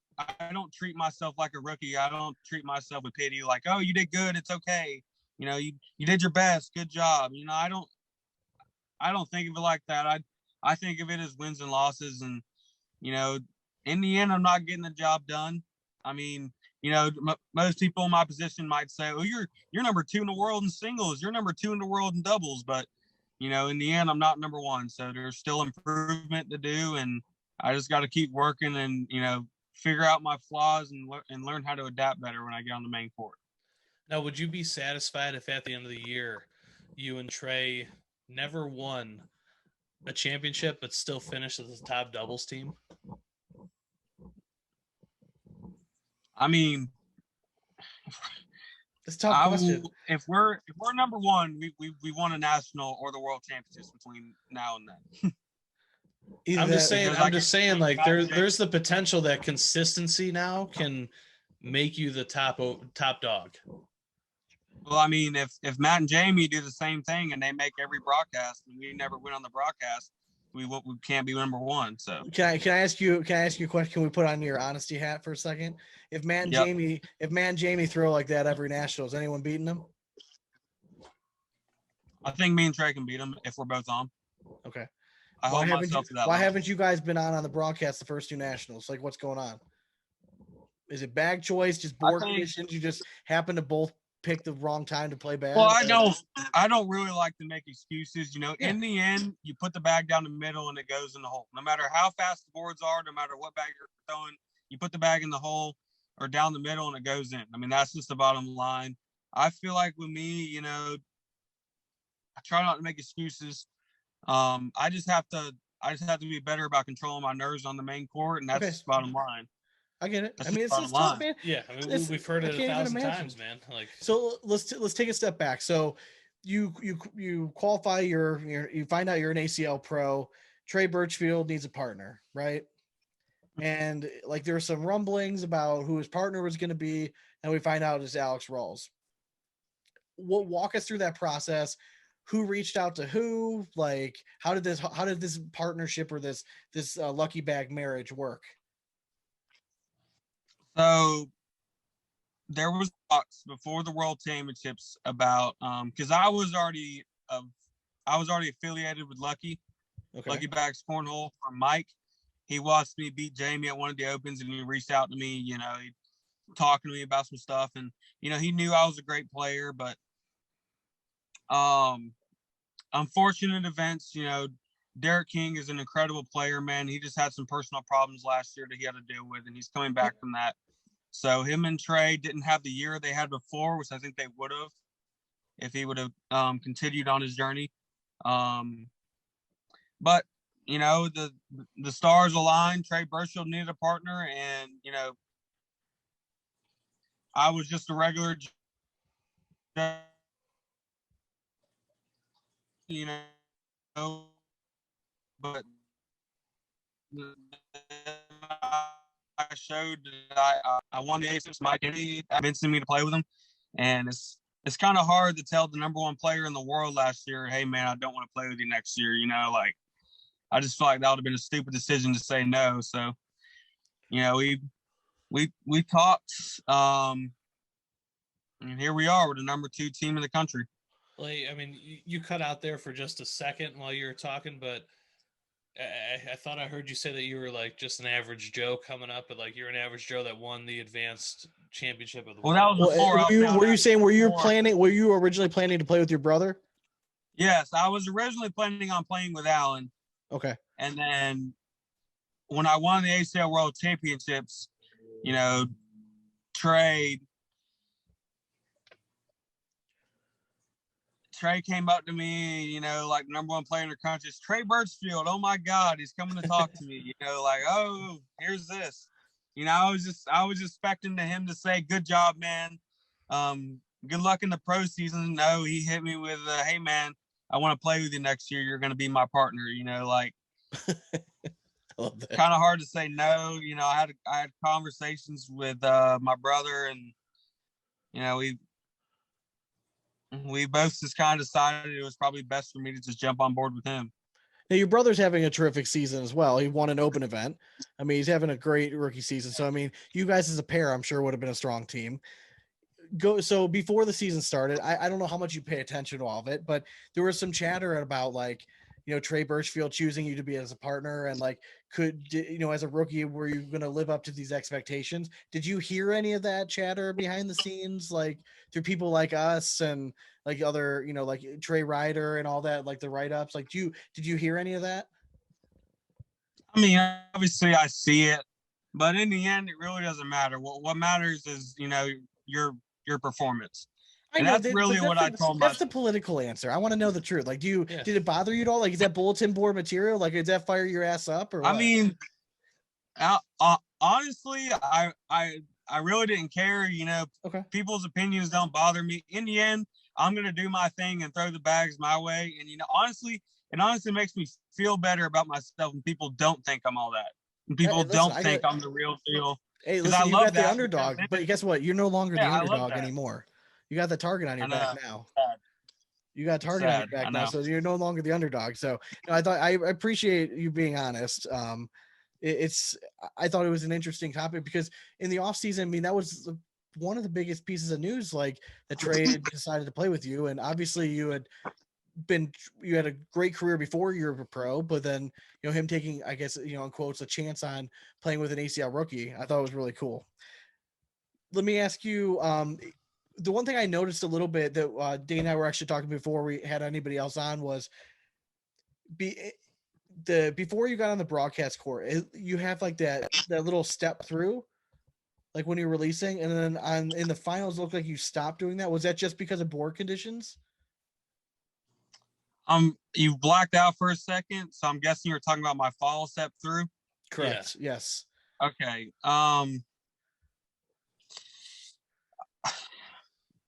treat myself like a rookie. I don't treat myself with pity, like, oh, you did good, it's okay. You know, you did your best, good job. You know, I don't think of it like that. I think of it as wins and losses, and, you know, in the end, I'm not getting the job done. I mean, you know, most people in my position might say, "Oh, you're number 2 in the world in singles. You're number 2 in the world in doubles." But, in the end, I'm not number one. So there's still improvement to do, and I just got to keep working and, figure out my flaws and learn how to adapt better when I get on the main court. Now, would you be satisfied if at the end of the year, you and Trey never won a championship, but still finished as the top doubles team? I mean, it's a tough question. If we're number one, we won a national or the world championships between now and then. I'm just saying, like there's the potential that consistency now can make you the top dog. Well, I mean, if Matt and Jamie do the same thing and they make every broadcast and we never win on the broadcast, we can't be number one. So can I ask you a question? Can we put on your honesty hat for a second? If Matt and Jamie throw like that every national, is anyone beating them? I think me and Trey can beat them if we're both on. Okay. Why haven't you guys been on the broadcast the first two nationals? Like, what's going on? Is it bag choice, just board conditions? You just happen to both pick the wrong time to play bag? Well, I don't really like to make excuses. In the end, you put the bag down the middle and it goes in the hole. No matter how fast the boards are, no matter what bag you're throwing, you put the bag in the hole or down the middle and it goes in. I mean, that's just the bottom line. I feel like with me, I try not to make excuses. I just have to be better about controlling my nerves on the main court, and that's just the bottom line. I get it. That's it's tough, man. Yeah, we've heard it 1,000 times, man. Like, so let's take a step back. So you qualify you find out you're an ACL pro. Trey Burchfield needs a partner, right? And like there were some rumblings about who his partner was going to be, and we find out it's Alex Rawls. Walk us through that process. Who reached out to who? Like, how did this partnership or this lucky bag marriage work? So there was talks before the World Championships about because I was already affiliated with Lucky Bags Cornhole from Mike. He watched me beat Jamie at one of the opens, and he reached out to me. He talking to me about some stuff, and he knew I was a great player, but unfortunate events. Derek King is an incredible player, man. He just had some personal problems last year that he had to deal with, and he's coming back from that. So him and Trey didn't have the year they had before, which I think they would have if he would have continued on his journey. But the stars aligned. Trey Burchfield needed a partner, and I was just a regular. But I showed that I won the ACL. Mike convincing me to play with him, and it's kind of hard to tell the number one player in the world last year, hey man, I don't want to play with you next year. I just feel like that would have been a stupid decision to say no. So, we talked, and here we are with the number 2 team in the country. Like, I mean, you cut out there for just a second while you were talking, but I thought I heard you say that you were like just an average Joe coming up, but like you're an average Joe that won the advanced championship of the world. That was before. Were you saying were you originally planning to play with your brother? Yes, I was originally planning on playing with Alan. Okay. And then when I won the ACL World Championships, Trey came up to me, like number one player in the country. It's Trey Burchfield. Oh my God, he's coming to talk to me. Like, oh, here's this. I was expecting him to say, "Good job, man. Good luck in the pro season." No, he hit me with, "Hey, man, I want to play with you next year. You're going to be my partner." Like, kind of hard to say no. I had conversations with my brother, and we both just kind of decided it was probably best for me to just jump on board with him. Now, your brother's having a terrific season as well. He won an open event. I mean, he's having a great rookie season. So, I mean, you guys as a pair, I'm sure would have been a strong team. So before the season started, I don't know how much you pay attention to all of it, but there was some chatter about like, Trey Burchfield choosing you to be as a partner, and like, as a rookie, were you going to live up to these expectations? Did you hear any of that chatter behind the scenes, like through people like us? And like other, like Trey Ryder and all that, like the write-ups? Like, did you hear any of that? I mean, obviously I see it, but in the end, it really doesn't matter. What matters is, your performance. I And know that's really what I told that's myself. the political answer. I want to know the truth. Like, did it bother you at all? Like, is that bulletin board material? Like, does that fire your ass up or what? I mean, honestly, I really didn't care. Okay. People's opinions don't bother me. In the end, I'm gonna do my thing and throw the bags my way. And honestly, it honestly makes me feel better about myself when people don't think I'm all that. And people don't think I'm the real deal. Hey, listen, you got the underdog, but guess what? You're no longer the underdog anymore. You got the target on your back now. You got a target on your back now, so you're no longer the underdog. So I appreciate you being honest. I thought it was an interesting topic because in the offseason, I mean, that was one of the biggest pieces of news, like that Trey had decided to play with you. And obviously you had a great career before you were a pro, but then, him taking, I guess, in quotes, a chance on playing with an ACL rookie, I thought it was really cool. Let me ask you, the one thing I noticed a little bit that Dane and I were actually talking before we had anybody else on was before you got on the broadcast court, you have like that little step through, like when you're releasing, and then in the finals, it looked like you stopped doing that. Was that just because of board conditions? You blacked out for a second, so I'm guessing you're talking about my follow step through. Correct. Yeah. Yes. Okay.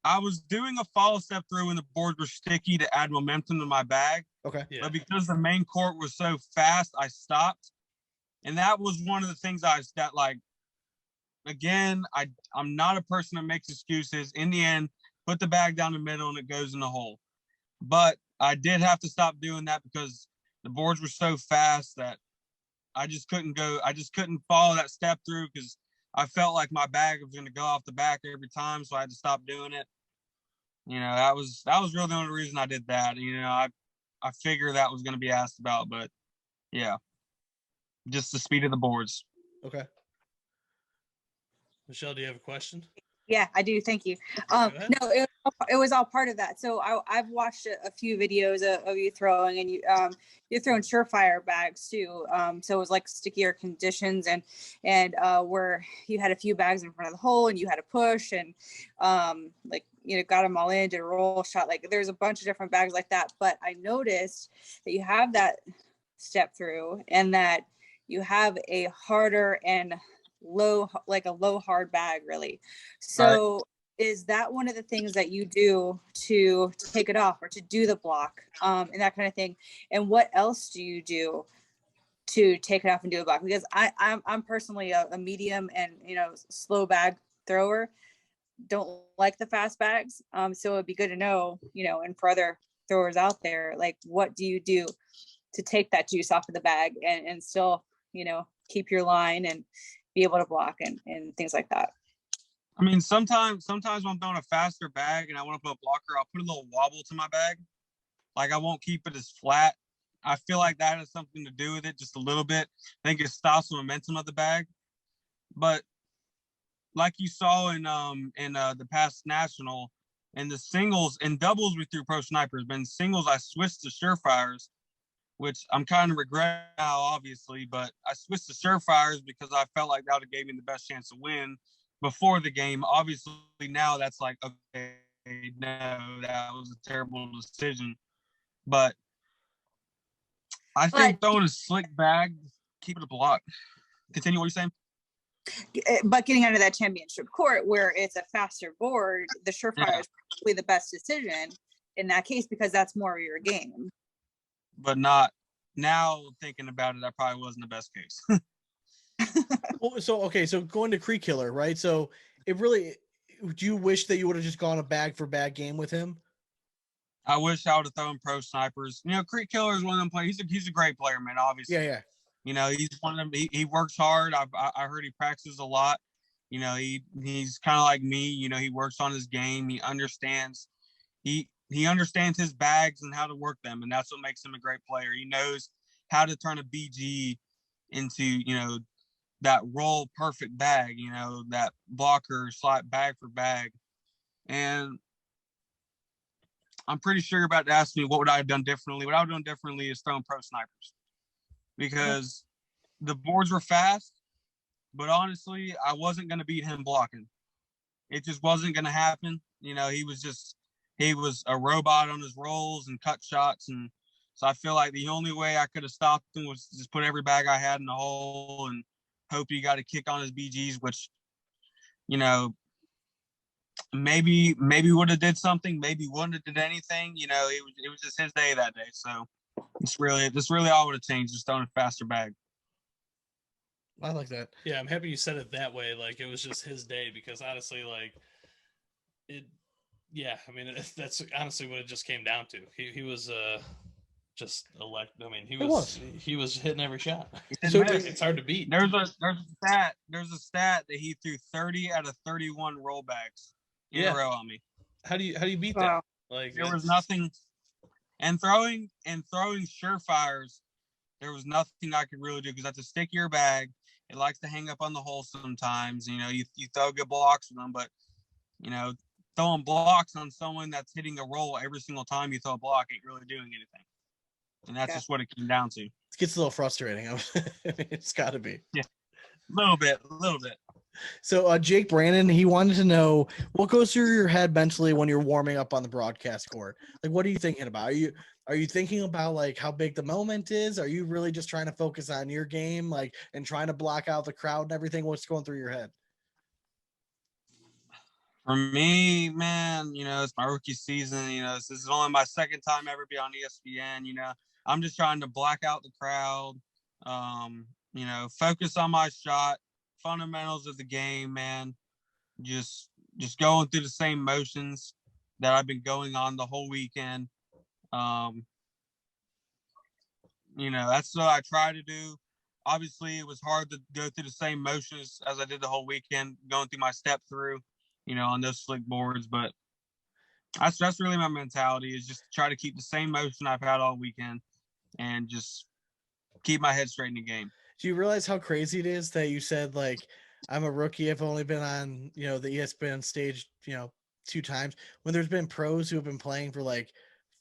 I was doing a follow step through when the boards were sticky to add momentum to my bag. Okay. Yeah. But because the main court was so fast, I stopped. And that was one of the things again, I'm not a person that makes excuses. In the end, put the bag down the middle and it goes in the hole. But I did have to stop doing that because the boards were so fast that I just couldn't follow that step through because I felt like my bag was going to go off the back every time, so I had to stop doing it. That was really the only reason I did that. I figured that was going to be asked about, but yeah, just the speed of the boards. Okay. Michelle, do you have a question? Yeah, I do. Thank you. No, it was all part of that. So I've watched a few videos of you throwing, and you're throwing surefire bags too. So it was like stickier conditions, and where you had a few bags in front of the hole, and you had to push, and got them all in, did a roll shot. Like there's a bunch of different bags like that. But I noticed that you have that step through, and that you have a harder and low hard bag, really. So right. Is that one of the things that you do to take it off or to do the block, and that kind of thing? And what else do you do to take it off and do a block? Because I'm personally a medium and slow bag thrower. Don't like the fast bags. So it'd be good to know, and for other throwers out there, like what do you do to take that juice off of the bag and still, keep your line and be able to block and things like that? I mean, sometimes when I'm throwing a faster bag and I want to put a blocker, I'll put a little wobble to my bag. Like I won't keep it as flat. I feel like that has something to do with it, just a little bit. I think it stops the momentum of the bag. But like you saw in the past national, in the singles and doubles we threw pro snipers, but in singles I switched to surefires, which I'm kind of regretting now, obviously, but I switched to surefires because I felt like that would have gave me the best chance to win before the game. Obviously, now that's like, okay, no, that was a terrible decision. But I think throwing a slick bag, keep it a block. Continue what you're saying. But getting under that championship court where it's a faster board, the surefire is probably the best decision in that case because that's more of your game. But not now thinking about it, that probably wasn't the best case. Well, so going to Creek Killer, right? So do you wish that you would have just gone a bag for bag game with him? I wish I would have thrown pro snipers. Creek Killer is one of them players. He's a great player, man, obviously. Yeah. He's one of them. He works hard. I heard he practices a lot. He's kind of like me. He works on his game. He understands. He understands his bags and how to work them, and that's what makes him a great player. He knows how to turn a BG into, that roll perfect bag, that blocker slot bag for bag. And I'm pretty sure you're about to ask me what would I have done differently. What I would have done differently is throwing pro snipers, because the boards were fast, but honestly, I wasn't going to beat him blocking. It just wasn't going to happen. You know, he was a robot on his rolls and cut shots. And so I feel like the only way I could have stopped him was just put every bag I had in the hole and hope he got a kick on his BGs, which, you know, maybe would have did something, maybe wouldn't have did anything. You know, it was just his day that day. So it's really all would have changed, just throwing a faster bag. I like that. Yeah, I'm happy you said it that way. Like, it was just his day, because honestly, like, I mean, that's honestly what it just came down to. He was just elect. I mean, he was hitting every shot. So it's hard to beat. There's a stat that he threw 30 out of 31 rollbacks in a row on me. How do you beat that? Like, there was nothing, and throwing surefires, there was nothing I could really do, because that's a stickier bag. It likes to hang up on the hole sometimes. You know, you throw good blocks with them, but, you know, throwing blocks on someone that's hitting a roll every single time you throw a block ain't really doing anything. And that's just what it came down to. It gets a little frustrating. I mean, it's got to be. Yeah, a little bit. So Jake Brandon, he wanted to know what goes through your head mentally when you're warming up on the broadcast court. Like, what are you thinking about? Are you thinking about like how big the moment is? Are you really just trying to focus on your game, like, and trying to block out the crowd and everything? What's going through your head? For me, man, you know, it's my rookie season. You know, this is only my second time ever be on ESPN. You know, I'm just trying to black out the crowd. You know, focus on my shot, fundamentals of the game, man. Just going through the same motions that I've been going on the whole weekend. You know, that's what I try to do. Obviously, it was hard to go through the same motions as I did the whole weekend, going through my step through, you know, on those slick boards. But that's really my mentality, is just try to keep the same motion I've had all weekend and just keep my head straight in the game. Do you realize how crazy it is that you said, like, I'm a rookie, I've only been on, you know, the ESPN stage, you know, 2 times, when there's been pros who have been playing for like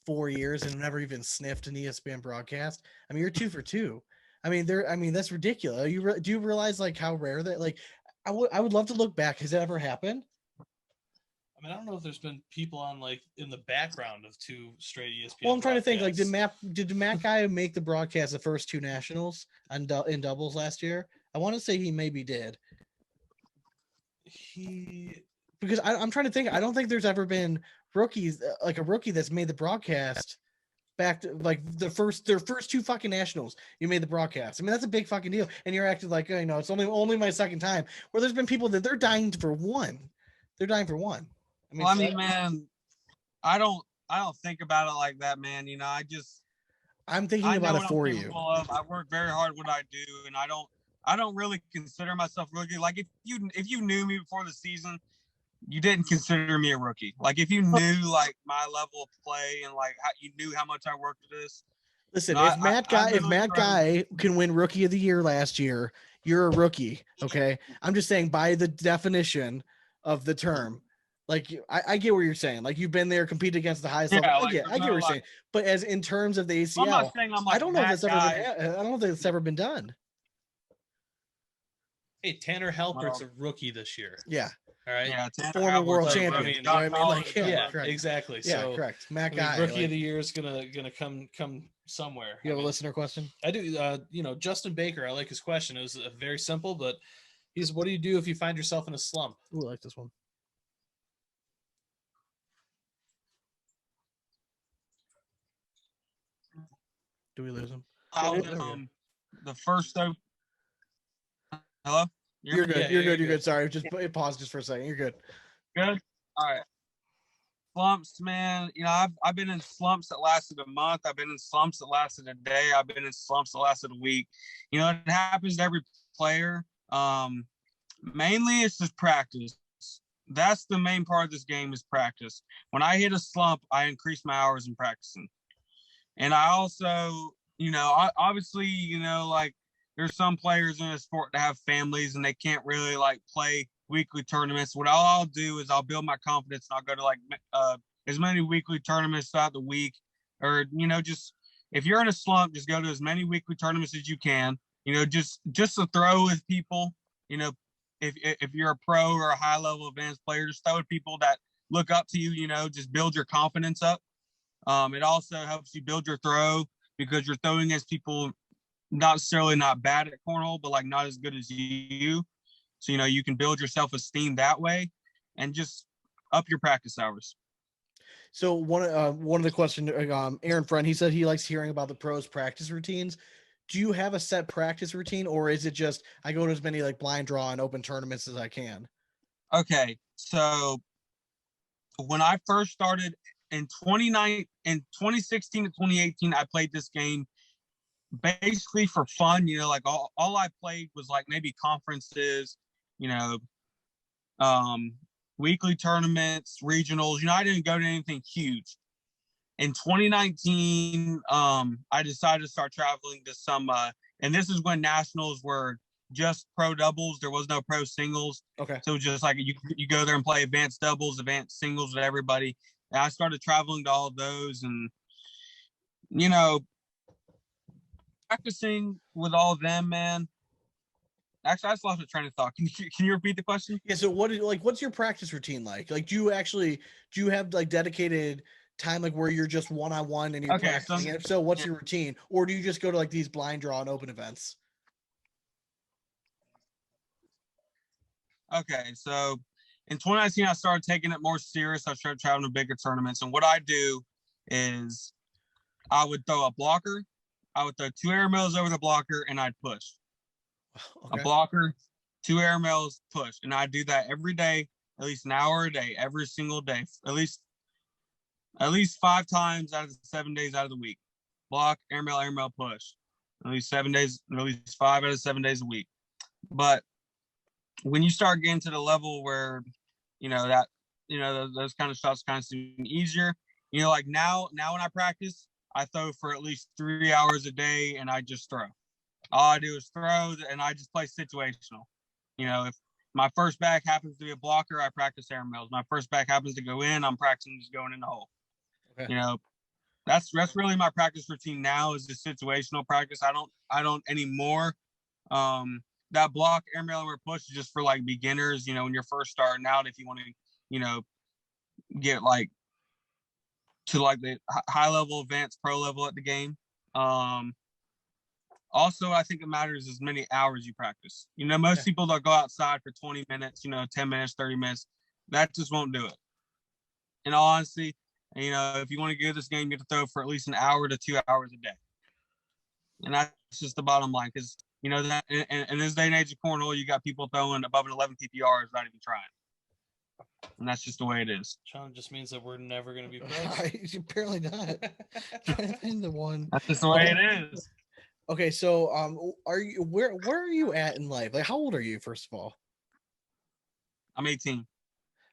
4 years and never even sniffed an ESPN broadcast? I mean, you're 2 for 2. I mean, that's ridiculous. Do you realize like how rare that, like, I would love to look back. Has that ever happened? I mean, I don't know if there's been people on like in the background of 2 straight ESPN. Well, I'm trying to think, like, did the Matt guy make the broadcast the first 2 nationals in doubles last year? I want to say he maybe did. Because I'm trying to think. I don't think there's ever been rookies, like a rookie that's made the broadcast back to like their first 2 fucking nationals. You made the broadcast. I mean, that's a big fucking deal. And you're acting like, you know, it's only my second time. Where there's been people that they're dying for one. They're dying for one. I mean, man, I don't think about it like that, man. You know, I'm thinking about it for you. I work very hard what I do, and I don't really consider myself rookie. Like, if you knew me before the season, you didn't consider me a rookie. Like, if you knew like my level of play and like you knew how much I worked at this. Listen, if Matt Guy can win Rookie of the Year last year, you're a rookie. Okay, I'm just saying, by the definition of the term. Like, I get what you're saying. Like, you've been there, competed against the highest level. I get what you're saying. But as in terms of the ACL, I'm not saying I'm like, I don't know if it's ever been done. Hey, Tanner Halpert's a rookie this year. Yeah. All right. Yeah, former world champion. I mean, you know what I mean? Like, yeah, correct. Exactly. Yeah, so, correct. Matt Guy, Guy, rookie of the year is gonna come somewhere. You have a listener question? I do. You know, Justin Baker. I like his question. It was very simple, but what do you do if you find yourself in a slump? Ooh, I like this one. Do we lose him? The first though. Hello? You're good. You're good. Sorry. Just it paused just for a second. You're good. Good. All right. Slumps, man. You know, I've been in slumps that lasted a month. I've been in slumps that lasted a day. I've been in slumps that lasted a week. You know, it happens to every player. Mainly it's just practice. That's the main part of this game, is practice. When I hit a slump, I increase my hours in practicing. And I also, you know, obviously, you know, like, there's some players in the sport that have families and they can't really like play weekly tournaments. What I'll do is I'll build my confidence and I'll go to like as many weekly tournaments throughout the week, or, just if you're in a slump, just go to as many weekly tournaments as you can, just to throw with people, if you're a pro or a high level advanced player, just throw with people that look up to you, just build your confidence up. It also helps you build your throw because you're throwing against people not necessarily not bad at cornhole, but like not as good as you. So, you can build your self-esteem that way and just up your practice hours. So one of the questions, Aaron Friend, he said he likes hearing about the pros' practice routines. Do you have a set practice routine, or is it just I go to as many like blind draw and open tournaments as I can? Okay, so when I first started in 2016 to 2018, I played this game basically for fun. Like all I played was like maybe conferences, weekly tournaments, regionals. I didn't go to anything huge. In 2019, I decided to start traveling to some, and this is when nationals were just pro doubles. There was no pro singles. Okay. So just like you go there and play advanced doubles, advanced singles with everybody. And I started traveling to all of those, and practicing with all of them, man. Actually, I just lost my train of thought. Can you repeat the question? Yeah. So what's your practice routine like? Like, do you have like dedicated time, like where you're just one-on-one and you're practicing? And if so, what's your routine? Or do you just go to like these blind draw and open events? Okay. So in 2019, I started taking it more serious. I started traveling to bigger tournaments. And what I do is I would throw a blocker. I would throw 2 air mails over the blocker and I'd push. Okay. A blocker, 2 air mails, push. And I do that every day, at least an hour a day, every single day, at least 5 times out of the 7 days out of the week. Block, air mail, push. At least 7 days, at least 5 out of 7 days a week. But when you start getting to the level where, those kind of shots kind of seem easier, like now when I practice, I throw for at least 3 hours a day and I just throw. All I do is throw, and I just play situational. If my first back happens to be a blocker, I practice air mails. My first back happens to go in, I'm practicing just going in the hole. Okay. That's really my practice routine now, is the situational practice. I don't anymore. That block, air mail, or push is just for like beginners. When you're first starting out, if you want to, get like to like the high level, advanced pro level at the game. Also, I think it matters as many hours you practice. Most people that go outside for 20 minutes, 10 minutes, 30 minutes, that just won't do it. In all honesty, if you want to get this game, you have to throw for at least an hour to 2 hours a day. And that's just the bottom line. Because, that in this day and age of cornhole, you got people throwing above an 11 PPR is not even trying. And that's just the way it is. Sean, just means that we're never going to be pros. Apparently not. I'm the one. That's just the way it is. Okay, so where are you at in life? Like, how old are you, first of all? I'm 18.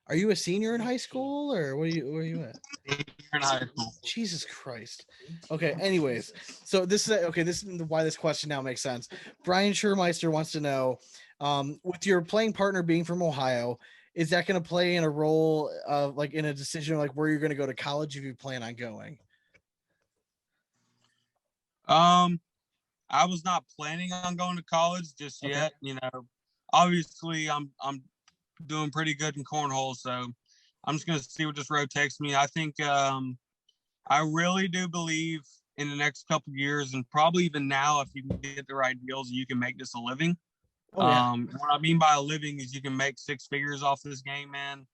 Are you a senior in high school, or where are you at? Senior in high school. Jesus Christ. Okay, anyways, so this is why this question now makes sense. Brian Schurmeister wants to know, with your playing partner being from Ohio, is that going to play in a role of like in a decision like where you're going to go to college if you plan on going? I was not planning on going to college just yet. Obviously I'm doing pretty good in cornhole, so I'm just going to see what this road takes me. I think I really do believe in the next couple of years, and probably even now, if you can get the right deals, you can make this a living. Oh, yeah. What I mean by a living is you can make 6 figures off this game, man.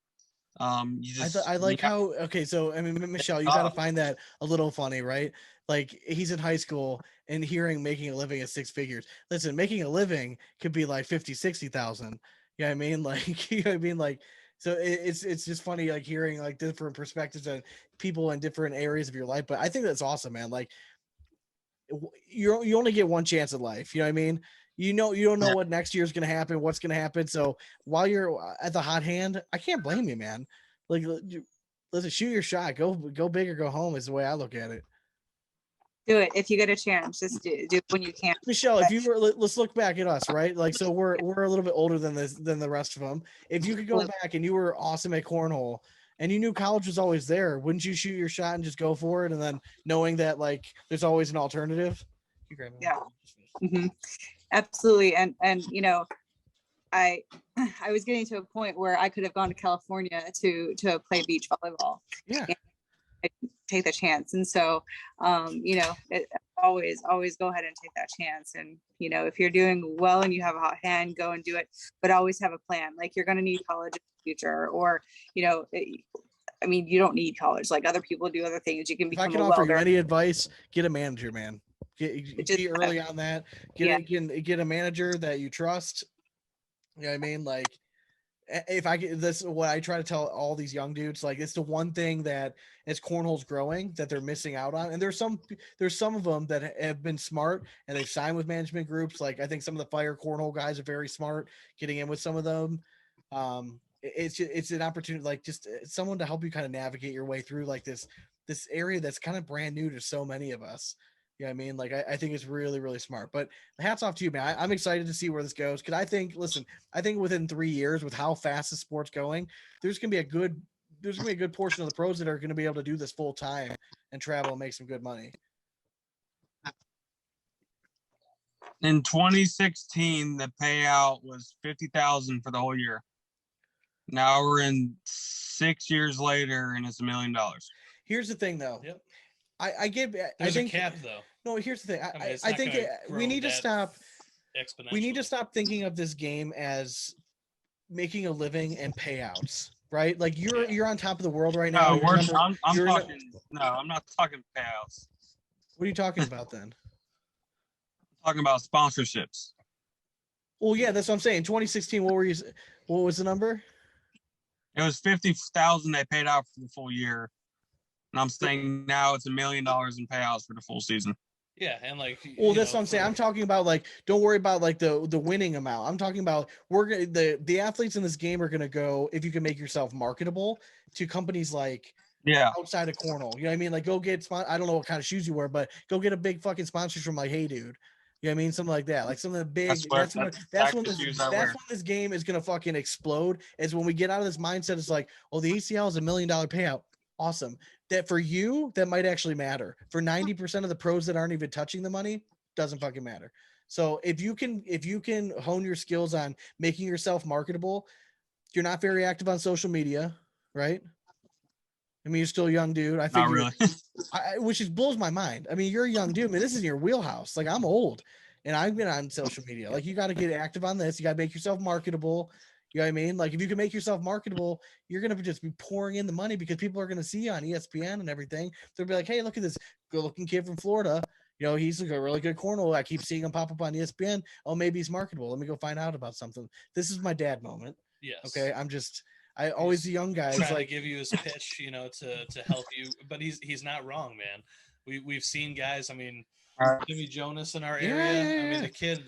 I like how, okay, so I mean, Michelle, you gotta find that a little funny, right? Like, he's in high school and hearing making a living at 6 figures. Listen, making a living could be like 50, 60,000. You know what I mean? Like, you know what I mean? Like, so it's just funny, like hearing like different perspectives and people in different areas of your life. But I think that's awesome, man. Like, you only get one chance at life. You know what I mean? You don't know what next year's going to happen, what's going to happen. So while you're at the hot hand, I can't blame you, man. Like, listen, shoot your shot, go big or go home is the way I look at it. Do it if you get a chance. Just do it when you can. Michelle, if you were, let's look back at us, right? Like, so we're a little bit older than the rest of them. If you could go back and you were awesome at cornhole and you knew college was always there, wouldn't you shoot your shot and just go for it? And then knowing that like there's always an alternative. Yeah. Mm-hmm. Absolutely. And I was getting to a point where I could have gone to California to play beach volleyball. Yeah. Take the chance. And so, always go ahead and take that chance. And, if you're doing well and you have a hot hand, go and do it, but always have a plan. Like you're going to need college in the future, or, you don't need college. Like other people do other things. You can become if I can offer you any advice, get a manager, man. Get early on that. Get a manager that you trust. You know what I mean? Like if I get this, what I try to tell all these young dudes, like it's the one thing that as cornhole's growing that they're missing out on. And there's some of them that have been smart and they've signed with management groups. Like I think some of the fire cornhole guys are very smart getting in with some of them. It's an opportunity, like just someone to help you kind of navigate your way through like this area that's kind of brand new to so many of us. You know what I mean? Like I think it's really, really smart, but hats off to you, man. I'm excited to see where this goes. Cause I think within 3 years with how fast the sport's going, there's going to be a good portion of the pros that are going to be able to do this full time and travel and make some good money. In 2016, the payout was $50,000 for the whole year. Now we're in 6 years later and it's $1 million. Here's the thing though. Yep. I think a cap though. No, here's the thing. I think we need to stop. Exponentially. We need to stop thinking of this game as making a living and payouts, right? Like you're on top of the world right now. No, I'm not talking payouts. What are you talking about then? I'm talking about sponsorships. Well, yeah, that's what I'm saying. 2016, what was the number? It was $50,000 they paid out for the full year. And I'm saying now it's $1 million in payouts for the full season. Yeah, and like that's what I'm saying. I'm talking about like don't worry about like the winning amount. I'm talking about the athletes in this game are gonna go if you can make yourself marketable to companies like outside of cornhole. You know what I mean? Like go get I don't know what kind of shoes you wear, but go get a big fucking sponsors from like Hey Dude. You know what I mean? Something like that. Like some of the big that's when this game is gonna fucking explode, is when we get out of this mindset. It's like, oh, the ACL is $1 million payout. Awesome. That for you, that might actually matter. For 90% of the pros that aren't even touching the money, doesn't fucking matter. So if you can hone your skills on making yourself marketable, you're not very active on social media, right? I mean, you're still a young dude. I think not really. which blows my mind. I mean, you're a young dude, man. This is your wheelhouse. Like I'm old and I've been on social media. Like you got to get active on this. You got to make yourself marketable. You know what I mean? Like if you can make yourself marketable, you're going to just be pouring in the money because people are going to see you on ESPN and everything. They'll be like, hey, look at this good looking kid from Florida. You know, he's a really good cornhole. I keep seeing him pop up on ESPN. Oh, maybe he's marketable. Let me go find out about something. This is my dad moment. Yes. Okay. I always the young guys trying like to give you his pitch, to help you, but he's not wrong, man. We've seen guys. I mean, Jimmy Jonas in our area. I mean, the kid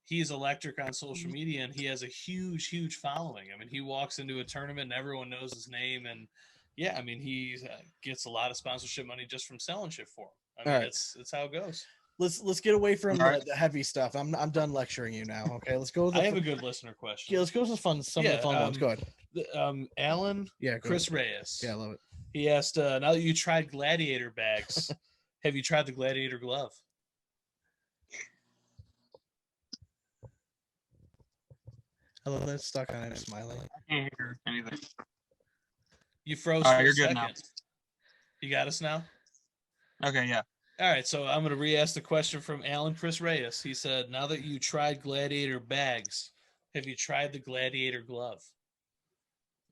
he's electric on social media and he has a huge following. I mean, he walks into a tournament and everyone knows his name. And yeah, I mean, he gets a lot of sponsorship money just from selling shit for him. I mean, it's how it goes. Let's get away from the heavy stuff. I'm done lecturing you now. Okay, let's go. I have a good listener question. Yeah, let's go to some of the fun ones. Go ahead. Alan. Yeah. Chris Reyes. Yeah, I love it. He asked, now that you tried gladiator bags, have you tried the gladiator glove? I love that stuck on it, smiling. I can't hear anything. You froze for a you're second. Good now. You got us now? Okay, yeah. All right, so I'm going to re-ask the question from Alan Chris Reyes. He said, now that you tried gladiator bags, have you tried the gladiator glove?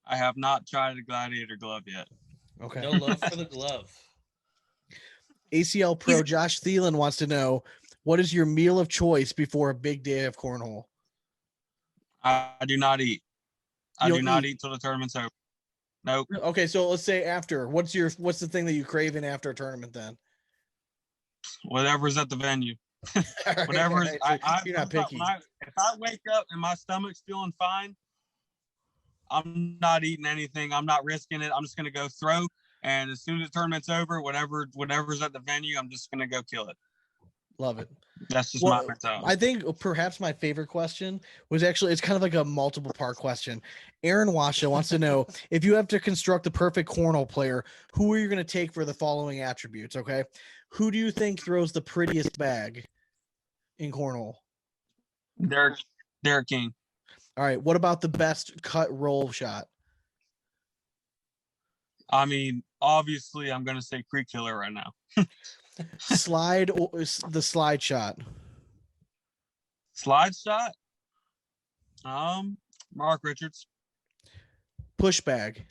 I have not tried a gladiator glove yet. Okay. No love for the glove. ACL Pro Josh Thielen wants to know, what is your meal of choice before a big day of cornhole? I do not eat. I do not eat till the tournament's over. Nope. Okay, so let's say after. What's the thing that you crave in after a tournament then? Whatever's at the venue. Whatever's. You're not picky. If I wake up and my stomach's feeling fine, I'm not eating anything. I'm not risking it. I'm just gonna go throw. And as soon as the tournament's over, whatever's at the venue, I'm just gonna go kill it. Love it. That's just my mentality. I think perhaps my favorite question was actually, it's kind of like a multiple part question. Aaron Washa wants to know, if you have to construct the perfect cornhole player, who are you going to take for the following attributes? Okay. Who do you think throws the prettiest bag in cornhole? Derek King. All right. What about the best cut roll shot? I mean, obviously, I'm going to say Creek Killer right now. Slide or the slide shot? Slide shot? Mark Richards. Push bag?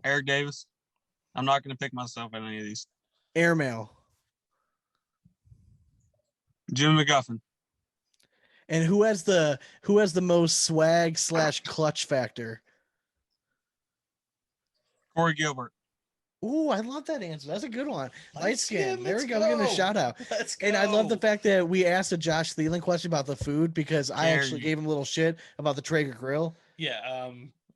Eric Davis. I'm not going to pick myself at any of these. Airmail? Jimmy McGuffin. And who has the most swag / clutch factor? Corey Gilbert. Ooh, I love that answer. That's a good one. Light skin. There we go. Let's Give him a go. shout out. Let's go. And I love the fact that we asked a Josh Thielen question about the food, because I actually gave him a little shit about the Traeger grill. Yeah.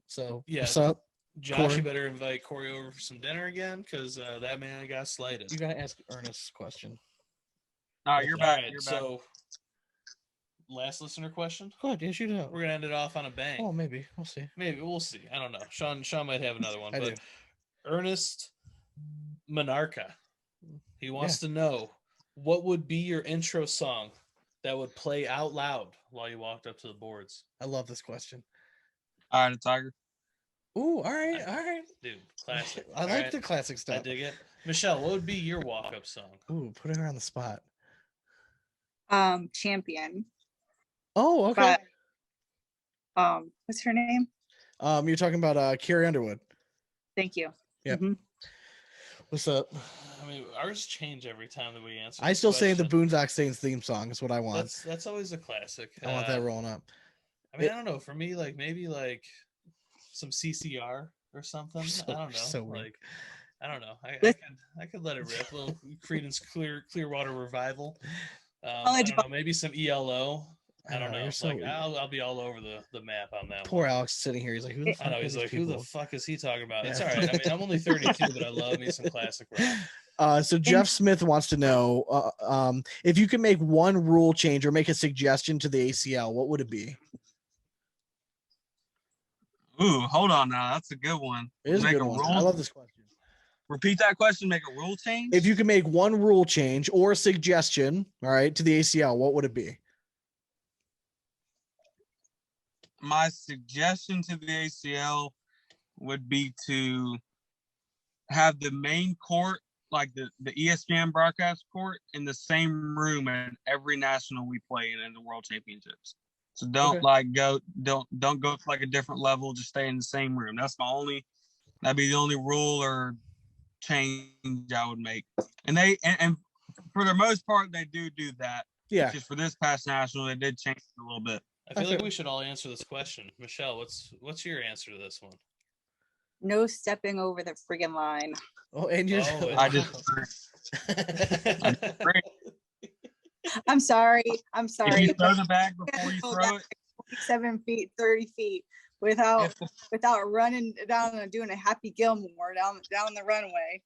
So Yeah. what's up? Josh, Corey? you better invite Corey over for some dinner again, because that man got slighted. You gotta ask Ernest's question. All right, you're back. All right, You're back. so, last listener question. Go ahead, shoot it out. We're gonna end it off on a bang. Oh, maybe. We'll see. Maybe we'll see. I don't know. Sean might have another one. I But do. Ernest Monarca, he wants to know, what would be your intro song that would play out loud while you walked up to the boards? I love this question. All right, a Tiger. Ooh, all right. Dude, classic. I like the classic I stuff. dig it. Michelle, what would be your walk-up song? Ooh, putting her on the spot. Champion. Oh, okay. But what's her name? You're talking about Carrie Underwood. Thank you. Yeah. Mhm. What's up? I mean, ours change every time that we answer. I this still say the question. Boondock Saints theme song is what I want. That's always a classic. I want that rolling up. I mean, I don't know. For me, like maybe like some CCR or something. I don't know. So weird. Like I don't know. I could let it rip. A little Creedence Clearwater Revival. I don't know. Maybe some ELO. I don't know. You're so Like weird. I'll be all over the map on that. Poor one. Alex sitting here. He's like, who the fuck I know. are He's these like, who people? the fuck is he talking about? Yeah. It's all right. I mean, I'm only 32, but I love me some classic rock. So Jeff Smith wants to know if you could make one rule change or make a suggestion to the ACL, what would it be? Ooh, hold on now. That's a good one. It is a good one. I love this question. Repeat that question. Make a rule change? If you could make one rule change or a suggestion, all right, to the ACL, what would it be? My suggestion to the ACL would be to have the main court, like the ESPN broadcast court, in the same room at every national we play in the World Championships. So don't go to like a different level. Just stay in the same room. That'd be the only rule or change I would make. And and for the most part, they do that. Yeah. Just for this past national, they did change it a little bit. I feel like we should all answer this question. Michelle, what's your answer to this one? No stepping over the friggin' line. Oh, and you're. I just. I'm sorry. If you throw the bag before you throw it. 7 feet, 30 feet without running down and doing a Happy Gilmore down the runway.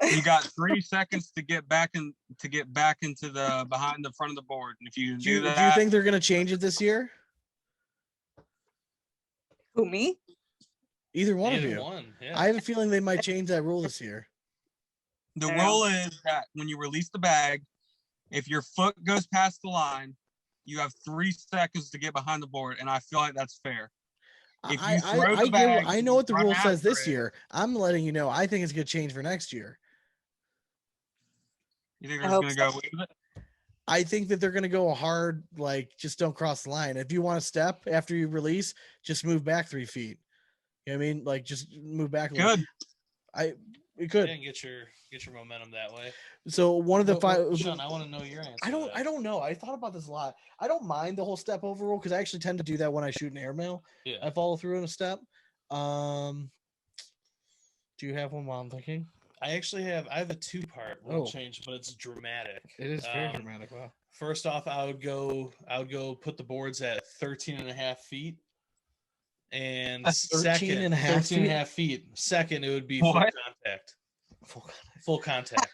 You got 3 seconds to get back into the behind the front of the board. And if you do that, do you think they're going to change it this year? Who, me? Either one of you. Yeah. I have a feeling they might change that rule this year. The rule is that when you release the bag, if your foot goes past the line, you have 3 seconds to get behind the board, and I feel like that's fair. If you throw the bag, I know what the rule says this it. year. I'm letting you know. I think it's going to change for next year. You think they're going to go with it? I think that they're going to go hard, like just don't cross the line. If you want to step after you release, just move back 3 feet. You know what I mean? Like just move back. Good. It could. Yeah, get your momentum that way. So one of the five. Sean, I want to know your answer. I don't know. I thought about this a lot. I don't mind the whole step over rule because I actually tend to do that when I shoot an airmail. Yeah. I follow through in a step. Do you have one while I'm thinking? I have a 2-part rule change, but it's dramatic. It is very dramatic. Wow. First off, I would go put the boards at 13.5 feet. And second, 13.5 feet. Second, it would be full contact. Full contact.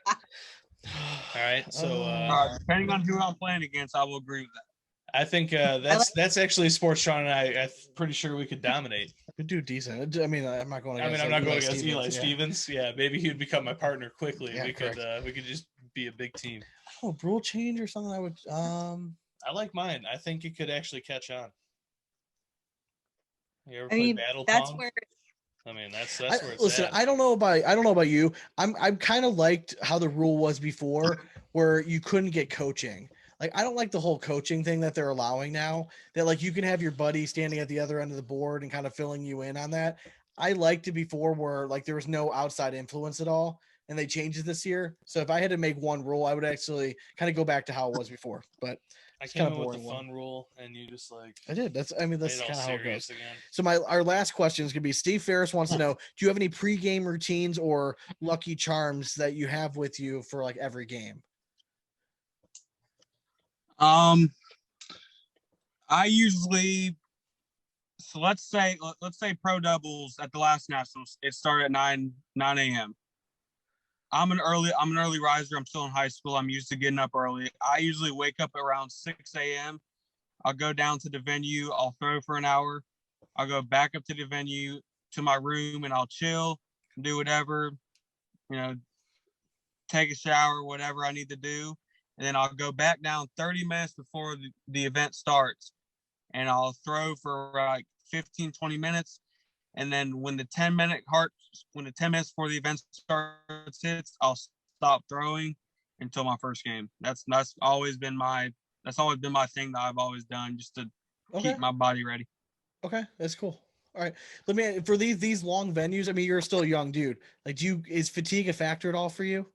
All right, so depending on who I'm playing against, I will agree with that. I think that's actually a sports Sean and I'm pretty sure we could dominate. Could do decent. I mean, I'm not going against. I'm not going against Stevens, Eli Stevens. Yeah, maybe he would become my partner quickly. Yeah, we could just be a big team. I don't know, rule change or something. I would. I like mine. I think it could actually catch on. You ever I play mean, Battle that's Pong? where I mean, that's where it's listen. at. I don't know about you. I'm kind of liked how the rule was before, where you couldn't get coaching. Like, I don't like the whole coaching thing that they're allowing now. That like you can have your buddy standing at the other end of the board and kind of filling you in on that. I liked it before where like there was no outside influence at all, and they changed it this year. So if I had to make one rule, I would actually kind of go back to how it was before. But I came in with the fun rule, and you just like I did. That's kind of how it goes. Again. So our last question is gonna be Steve Ferris wants to know: do you have any pregame routines or lucky charms that you have with you for like every game? I usually, so let's say pro doubles at the last nationals. It started at 9 a.m. I'm an early riser. I'm still in high school. I'm used to getting up early. I usually wake up around 6 a.m. I'll go down to the venue. I'll throw for an hour. I'll go back up to the venue to my room and I'll chill, do whatever, take a shower, whatever I need to do. And then I'll go back down 30 minutes before the event starts. And I'll throw for like 15, 20 minutes. And then when the 10 minutes before the event starts hits, I'll stop throwing until my first game. That's always been my thing that I've always done, just to keep my body ready. Okay, that's cool. All right, let me for these long venues. I mean, you're still a young dude. Like, is fatigue a factor at all for you?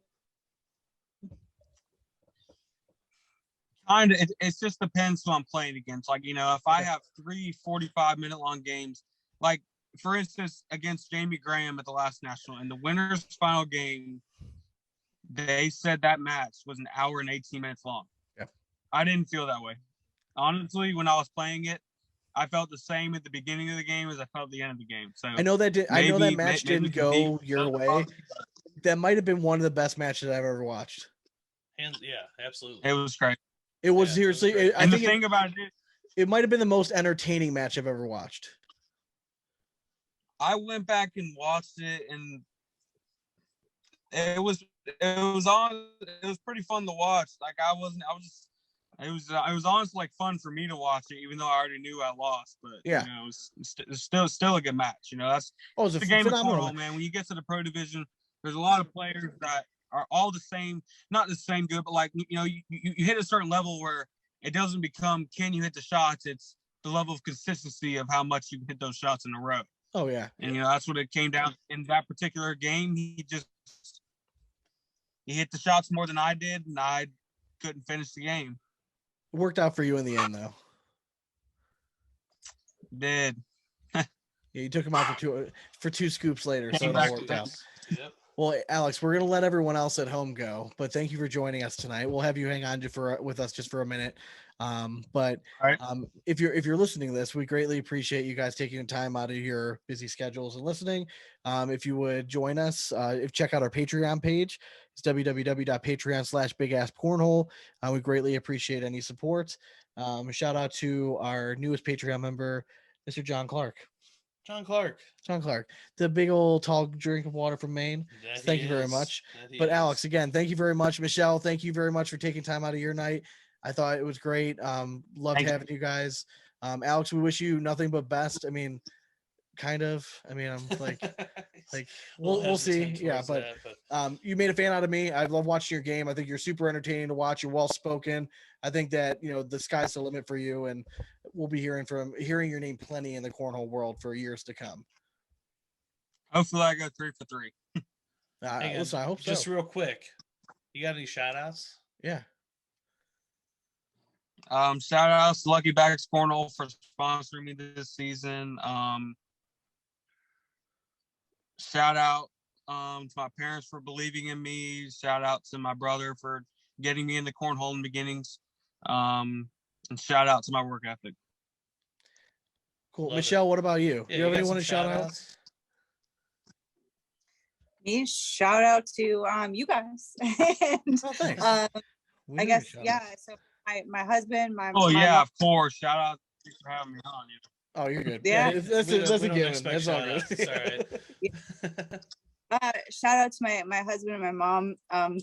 Kind of. It just depends who I'm playing against. Like, if I have 3 45-minute long games, like for instance against Jamie Graham at the last national, in the winners final game, they said that match was an hour and 18 minutes long. Yeah, I didn't feel that way. Honestly, when I was playing it, I felt the same at the beginning of the game as I felt at the end of the game. So I know that match didn't go your way. That might have been one of the best matches I've ever watched. And yeah, absolutely. It was great. It was seriously. I think the thing about it might have been the most entertaining match I've ever watched. I went back and watched it, and it was pretty fun to watch. Like it was honestly like fun for me to watch it, even though I already knew I lost. But yeah, it was still a good match. That's it's the game of cornhole, man. When you get to the pro division, there's a lot of players that are all the same, not the same good, but like you hit a certain level where it doesn't become can you hit the shots. It's the level of consistency of how much you can hit those shots in a row. Oh yeah, and that's what it came down in that particular game. He hit the shots more than I did, and I couldn't finish the game. It worked out for you in the end, though. Did. Yeah, you took him out for two scoops later, so it all worked out. Yep. Well, Alex, we're gonna let everyone else at home go, but thank you for joining us tonight. We'll have you hang on with us just for a minute. If you're listening to this, we greatly appreciate you guys taking the time out of your busy schedules and listening. If you would join us, check out our Patreon page. It's www.patreon.com/BigAsp Cornhole. We greatly appreciate any support. Shout out to our newest Patreon member, Mr. John Clark. John Clark, the big old tall drink of water from Maine. Thank you very much. But Alex, again, thank you very much. Michelle, thank you very much for taking time out of your night. I thought it was great. Loved having you guys. Alex, we wish you nothing but best. I mean, kind of. I mean, I'm like we'll see. Yeah, but you made a fan out of me. I love watching your game. I think you're super entertaining to watch. You're well spoken. I think that the sky's the limit for you, and we'll be hearing your name plenty in the cornhole world for years to come. Hopefully, I go 3 for 3. Listen, I hope so. Just real quick, you got any shout outs? Yeah. Shout outs to Lucky Bags Cornhole for sponsoring me this season. Shout out to my parents for believing in me. Shout out to my brother for getting me into cornhole in the beginnings. And shout out to my work ethic. Cool. Love Michelle, what about you? Yeah, you have anyone to shout out? Me, shout out to you guys. And, Oh, thanks. I guess, yeah. So my husband, my of course. Shout out for having me on. Oh, you're good. Yeah. That's We a don't given. expect That's all shout-outs. good. It's all right. shout out to my husband and my mom.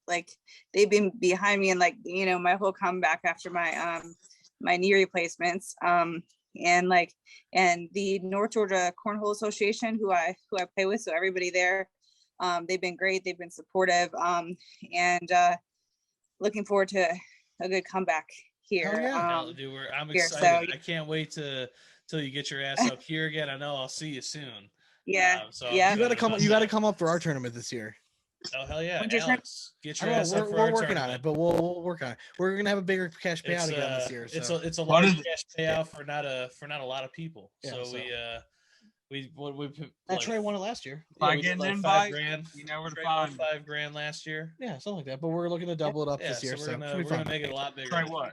Like they've been behind me and like, you know, my whole comeback after my my knee replacements. And the North Georgia Cornhole Association, who I play with, so everybody there, they've been great. They've been supportive, and looking forward to a good comeback here. Oh, Dude, I'm here, excited. so- I can't wait till you get your ass up here again. I know I'll see you soon. Yeah, So I'm yeah. You gotta excited come. about You gotta that. come up for our tournament this year. Oh hell yeah, When's your Alex, get I your don't ass know, up for we're our working on it, tournament. but we'll work on it. We're gonna have a bigger cash payout It's again this year. So. it's a What large is it? cash payout for not a lot of people. Yeah, so so- we Trey won it last year. If I we get did an like invite, $5,000. you know where to Trey won find me. $5,000 last year. Yeah, something like that. But we're looking to double it up Yeah, this year. so So we're gonna make it a lot bigger. Try what?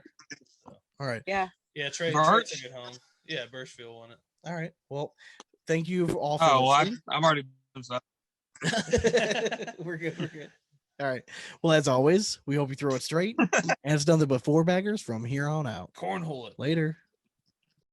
All right. Yeah. Yeah, Trey Birch? took it home. Yeah, Burchfield won it. All right. Well, thank you all for Oh, well, listening. I've already done stuff. We're good. We're good. All right. Well, as always, we hope you throw it straight. And it's done the before baggers from here on out. Cornhole it. Later.